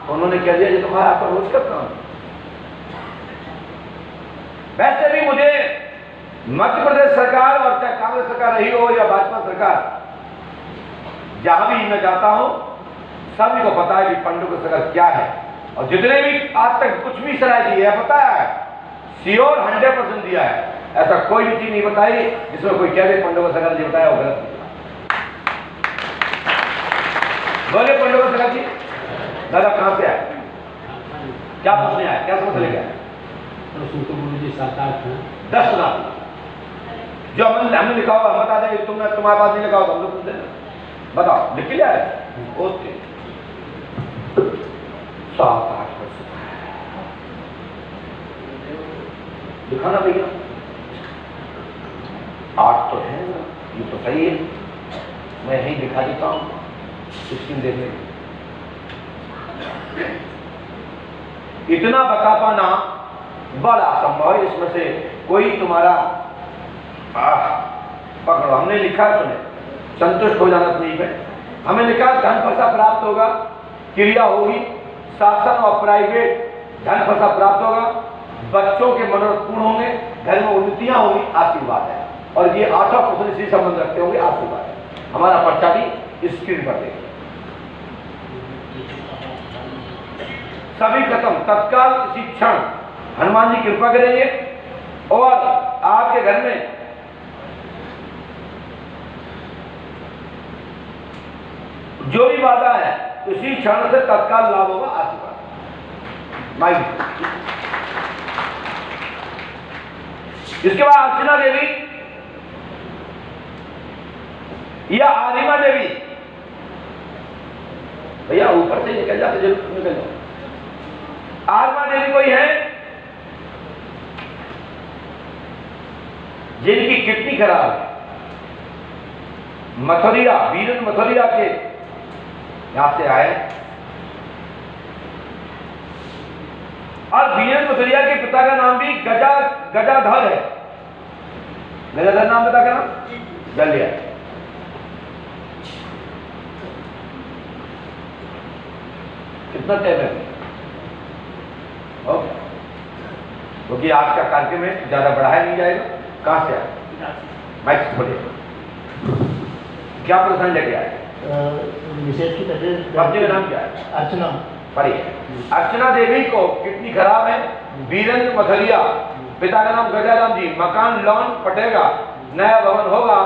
तो उन्होंने कह दिया ये तुम्हारा आपका रोज का काम। वैसे भी मुझे मध्य प्रदेश सरकार और चाहे कांग्रेस सरकार रही हो या भाजपा सरकार, जहां भी मैं जाता हूं सभी को पता है कि पंडोकर सरकार क्या है, और जितने भी आज तक कुछ भी सलाह दी है बताया है, श्योर 100% दिया है। ऐसा कोई भी चीज नहीं बताई जिसमें कोई कह दे पंडोकर सरकार ने बताया वो गलत निकला। बोले पंडोकर सरकार जी, दादा कहां से आए, क्या पूछने आए, क्या समझ लेके आए? जी 7-8 हैं। 10 सुना जो हमने लिखा होगा हम बता दें, तुमने तुम्हारे पास नहीं लिखा होगा हम लोग पूछ देना, बताओ लिख के लिया है? ओके, 7-8 वर्ष दिखाना भैया, 8 तो है ना, ये तो सही है, मैं यही दिखा देता हूँ स्क्रीन देखने। इतना बता पाना बड़ा संभव है, इसमें से कोई तुम्हारा पकड़ो। हमने लिखा, सुने, संतुष्ट हो जाना नहीं है। हमें लिखा धन पैसा प्राप्त होगा, क्रिया होगी, शासन और प्राइवेट धन पैसा प्राप्त होगा, बच्चों के मनोरथ पूर्ण होंगे, घर में उन्नतियां होंगी, आशीर्वाद है। और ये 8% इसी संबंध रखते होंगे, आशीर्वाद है। हमारा पर्चा भी स्क्रीन पर देखें। सभी खत्म, तत्काल इसी क्षण हनुमान जी कृपा करेंगे और आपके घर में जो भी वादा है उसी क्षण से तत्काल लाभ होगा, आशीर्वाद। माइक इसके बाद अर्चना देवी या आरिमा देवी, भैया ऊपर से निकल जाते, जरूर निकल जाओ। आरिमा देवी कोई है जिनकी किडनी खराब है, मथुरिया, वीरन मथुरिया के यहां से आए, और वीरन मथुरिया के पिता का नाम भी गजाधर है। गजाधर नाम पिता का नाम गलिया। कितना टाइम है? ओके, क्योंकि आज का कार्यक्रम में ज्यादा बढ़ाया नहीं जाएगा। कहां से आए? माइक से बोलिए, क्या प्रसंग लेके आए? विशेष की तबीयत। पत्नी का नाम क्या है? अर्चना। पढ़िए। अर्चना देवी को किडनी खराब है, वीरेंद्र मथरिया, पिता का नाम गजाराम जी, मकान लॉन पटेगा, नया भवन होगा,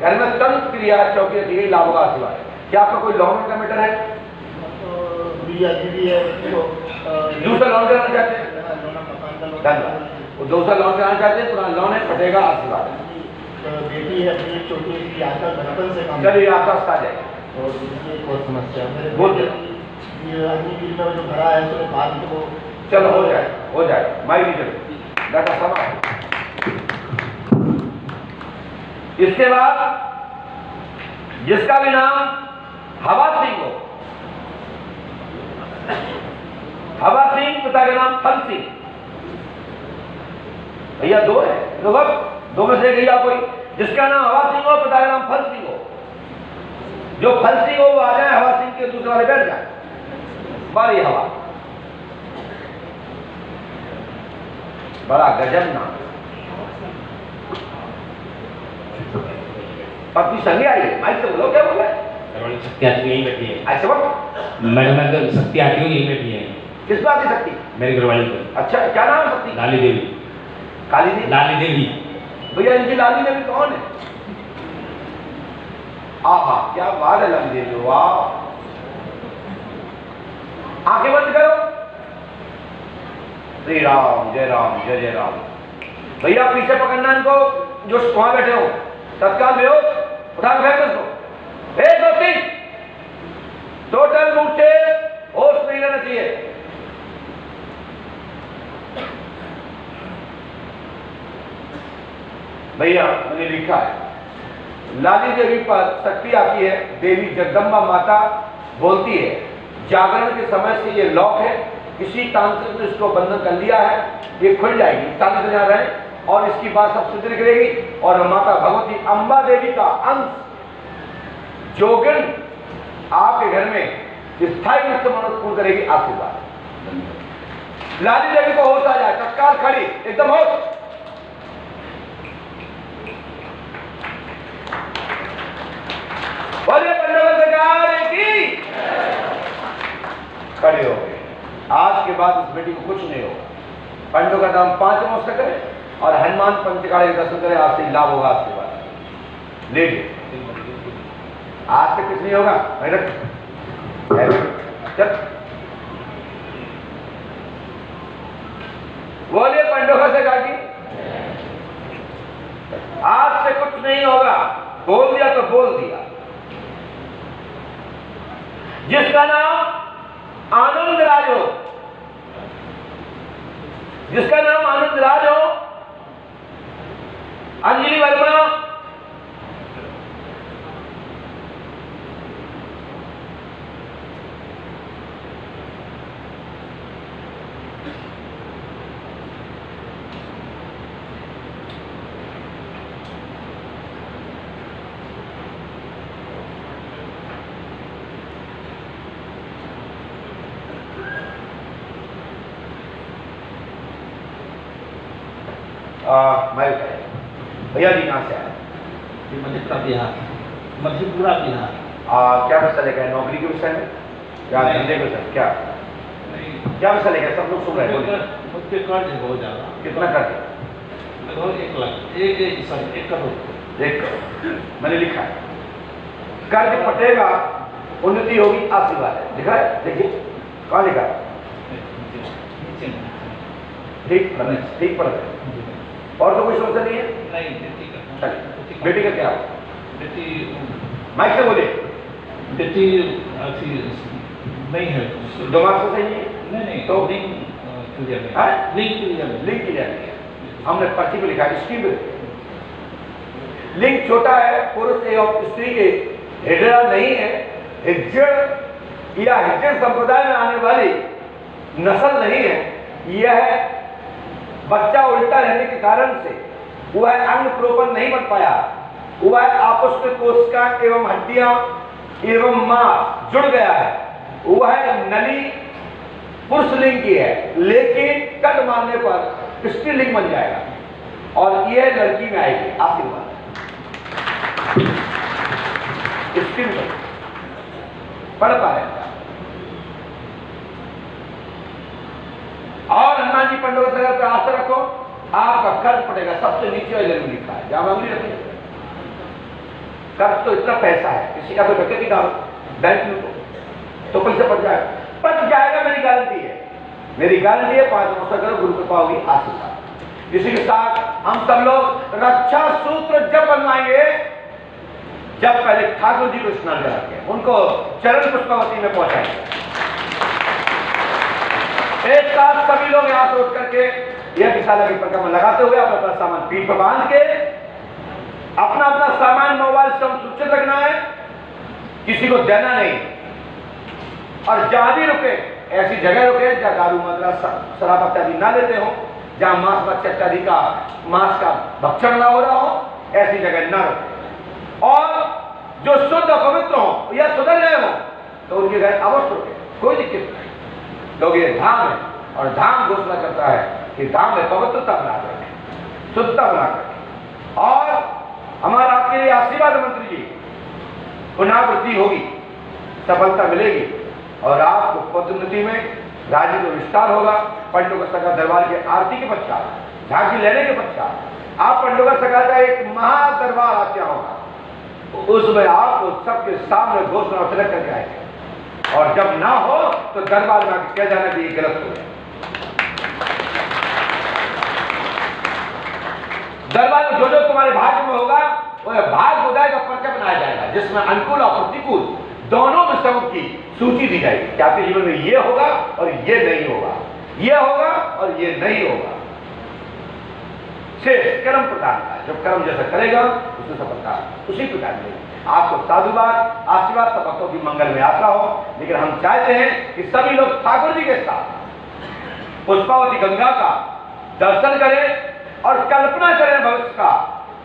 घर में तंत्र क्रिया चौकी यही लाभ होगा आशीर्वाद। क्या आपका कोई लॉन का मैटर है? दूसरा लॉन कराना चाहते हैं? धन्यवाद। वो दूसरा लॉन कराना चाहते हैं, पुराना लॉन है, पटेगा आशीर्वाद। बेटी है अपनी छोटी सी आशा धड़कन से काम चलिए आपका आ जाएगा। और दूसरी एक और समस्या मेरे बोल बेटे की ये अग्निवीर में जो भरा है उसके बाद तो चलो हो जाए माइक लीजिए डाटा समाप्त। इसके बाद जिसका भी नाम हवा सिंह हो, हवा सिंह, पिता का नाम फल सिंह, भैया दो है, दो में से एक या कोई जिसका नाम हवा सिंह हो, पिता का नाम फल सिंह हो, जो फल सिंह हो वो आ जाए, हवा सिंह के दूसरे वाले बैठ जाए। बारी हवा, बड़ा गजब नाम। पत्नी संगे आई है, माइक से बोलो, क्या बोला है? शक्ति आती यही बैठी है। ऐसे बात मैडम शक्ति आती हूँ यही बैठी है। किस बात की शक्ति? मेरे घरवाली को। अच्छा, क्या नाम है शक्ति? लाली देवी। काली देवी? लाली देवी। भैया इनकी लाली देवी कौन है? आहा, क्या बात है लाली देवी, वाह। आंखें बंद करो। श्री राम, जय राम, जय जय राम। भैया पीछे पकड़ना इनको, जो वहां बैठे हो, तत्काल बेहोश उठा के फेंक उसको। दोस्ती टोटल रूप से होश नहीं लेना चाहिए। भैया मैंने लिखा है लाली देवी पर शक्ति आती है, देवी जगदम्बा माता बोलती है जागरण के समय से ये लॉक है, किसी तांत्रिक ने इसको बंधन कर लिया है, ये खुल जाएगी, 40 हजार है और इसकी बात सब सिद्ध करेगी। और माता भगवती अम्बा देवी का अंश जोगन आपके घर में स्थायी रूप से मनोत्पूर्ण करेगी। आशीर्वाद। लाली देवी को होश आ जाए, तत्काल खड़ी, एकदम होश। बोलिए पंडव सरकार की। खड़े हो गए। आज के बाद इस बेटी को कुछ नहीं होगा। पंडों का नाम 5 नमस्कार करें और हनुमान पंचकाले के दर्शन करें, आज से लाभ होगा। आशीर्वाद लीजिए। आज से कुछ नहीं होगा। चल बोलिए पंडों से गाड़ी। आज से कुछ नहीं होगा। बोल दिया तो बोल दिया। जिसका नाम आनंद राज हो, जिसका नाम आनंद राज हो, अंजलि वर्मा, भैया जी कहाँ से आए? मधेपुरा बिहार। मधेपुरा बिहार। क्या विषय लेकर नौकरी के विषय में, क्या धंधे के विषय में, क्या क्या विषय लेकर? सब लोग सुन रहे हैं। मुझे कर्ज है बहुत ज्यादा। कितना कर्ज? लगभग 1 लाख, 1 करोड़। 1 करोड़ मैंने लिखा है। कर्ज पटेगा, उन्नति होगी, आशीर्वाद है। लिखा है, देखिए कहाँ लिखा है? ठीक पर और तो कोई समस्या नहीं है? नहीं। बेटी का क्या? बेटी माइक से बोले। बेटी नहीं है। दिमाग से सही है? नहीं तो लिंक क्लियर लिंक क्लियर नहीं है। हमने पर्ची पे लिखा है, स्क्रीन पे लिंक छोटा है, पुरुष एवं स्त्री के हिजड़ा नहीं है। हिज्जड़ या हिज्जड़ संप्रदाय में आने वाली नस्ल नहीं है। यह बच्चा उल्टा रहने के कारण से वह अंग प्रोपन नहीं बन पाया, वह आपस में कोशिका एवं हड्डियां एवं मांस जुड़ गया है। वह नली पुरुष लिंग की है, लेकिन कट मारने पर स्त्रीलिंग बन जाएगा और यह लड़की में आएगी। आशीर्वाद। पढ़ पा रहे हैं? पंडों के सगर पे आस्था रखो, आपका कर्ज पड़ेगा। सबसे नीचे वाले में लिखा है, जहां अंगली रखेंगे। कर्ज तो इतना पैसा है, किसी का तो डकैती डालो बैंक में तो पैसा पड़ जाएगा। मेरी गारंटी है, मेरी गारंटी है। 5 वर्ष करो, गुरु कृपा होगी, आशीर्वाद। इसी के साथ हम सब लोग रक्षा सूत्र जब बनवाएंगे, जब पहले ठाकुर जी को स्नान करा के उनको चरण पुष्पावती में पहुंचाएंगे। एक साथ सभी लोग यहां से उठ करके यह विशाला की परिक्रमा लगाते हुए अपना अपना सामान पीठ पर बांध के, अपना अपना सामान मोबाइल से सुरक्षित रखना है, किसी को देना नहीं। और जहां भी रुके ऐसी जगह रुके जहां दारू मदरा शराब इत्यादि ना लेते हो, जहां मांस मच्छी इत्यादि का मांस का भक्षण ना हो रहा हो, ऐसी जगह ना रुके। और जो शुद्ध पवित्र हो या सुधर गए हो तो उनके घर अवश्य रुके, कोई दिक्कत नहीं। लोग ये धाम है और धाम घोषणा करता है कि धाम में पवित्रता बना रखें, शुद्धता बना रखें। और हमारा आपके लिए आशीर्वाद मंत्री जी, पुनरावृत्ति होगी, सफलता मिलेगी और आपको पदोन्नति में राज्य में विस्तार होगा। पंडों का सगा दरबार के आरती के पश्चात, झांकी लेने के पश्चात आप पंडों का सगा का एक महादरबार आज्ञा होगा, उसमें आपको सबके सामने घोषणा तिलक करके आएंगे। और जब ना हो तो दरबार में आके कह जाना कि ये गलत हो गया। दरबार में जो तुम्हारे भाग्य में होगा वह भाग्य उदय का पर्चा बनाया जाएगा, जिसमें अनुकूल और प्रतिकूल दोनों विषयों की सूची दी जाएगी कि आपके जीवन में ये होगा और ये नहीं होगा, ये होगा और ये नहीं होगा। शेष कर्म प्रदान का, जो कर्म जैसा करेगा उसमें सफलता उसी प्रकार मिलेगी। आपको साधुवाद, आशीर्वाद, सब भक्तों की मंगल में यात्रा हो। लेकिन हम चाहते हैं कि सभी लोग ठाकुर जी के साथ पुष्पावती गंगा का दर्शन करें और कल्पना करें भविष्य का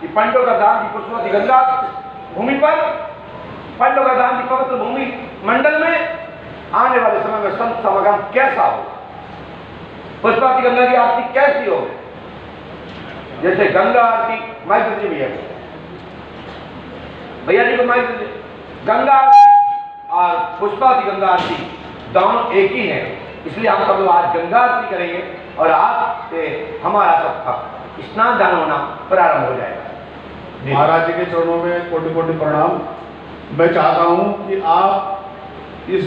कि पंडों का धाम की पुष्पावती गंगा भूमि पर, पंडों का धाम की पवित्र भूमि मंडल में आने वाले समय में संत समागम कैसा हो, पुष्पावती गंगा की आरती कैसी हो। जैसे गंगा आरती माइक दीजिए भैया जी को माइक दीजिए। गंगा आरती और पुष्पावती गंगा आरती दोनों एक ही है, इसलिए हम सब लोग आज गंगा आरती करेंगे और आज से हमारा सब स्नान दान होना प्रारंभ हो जाएगा। महाराज जी के चरणों में कोटि कोटि प्रणाम। मैं चाहता हूं कि आप इस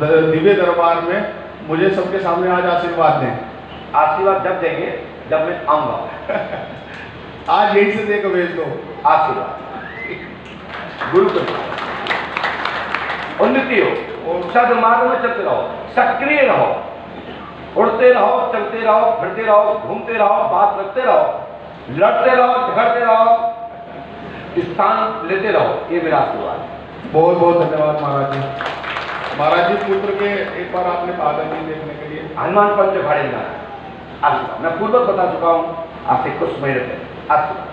दिव्य दरबार में मुझे सबके सामने आज आशीर्वाद दें। आशीर्वाद जब देंगे जब मैं आऊंगा। आज यही से देकर भेज दो आशीर्वाद। गुरु को उन्नति हो, सदमार्ग में चलते रहो, सक्रिय रहो, उड़ते रहो, चलते रहो, फिरते रहो, घूमते रहो, बात रखते रहो, लड़ते रहो, झगड़ते रहो, स्थान लेते रहो। ये मेरा आशीर्वाद है। बहुत बहुत धन्यवाद महाराज जी। महाराज जी पुत्र के एक बार आपने कहा था कि देखने के लिए हनुमान पंच भाड़े में आशीर्वाद मैं पूर्वक बता चुका हूँ, आज से कुछ महीने पहले आशीर्वाद।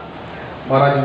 महाराज जी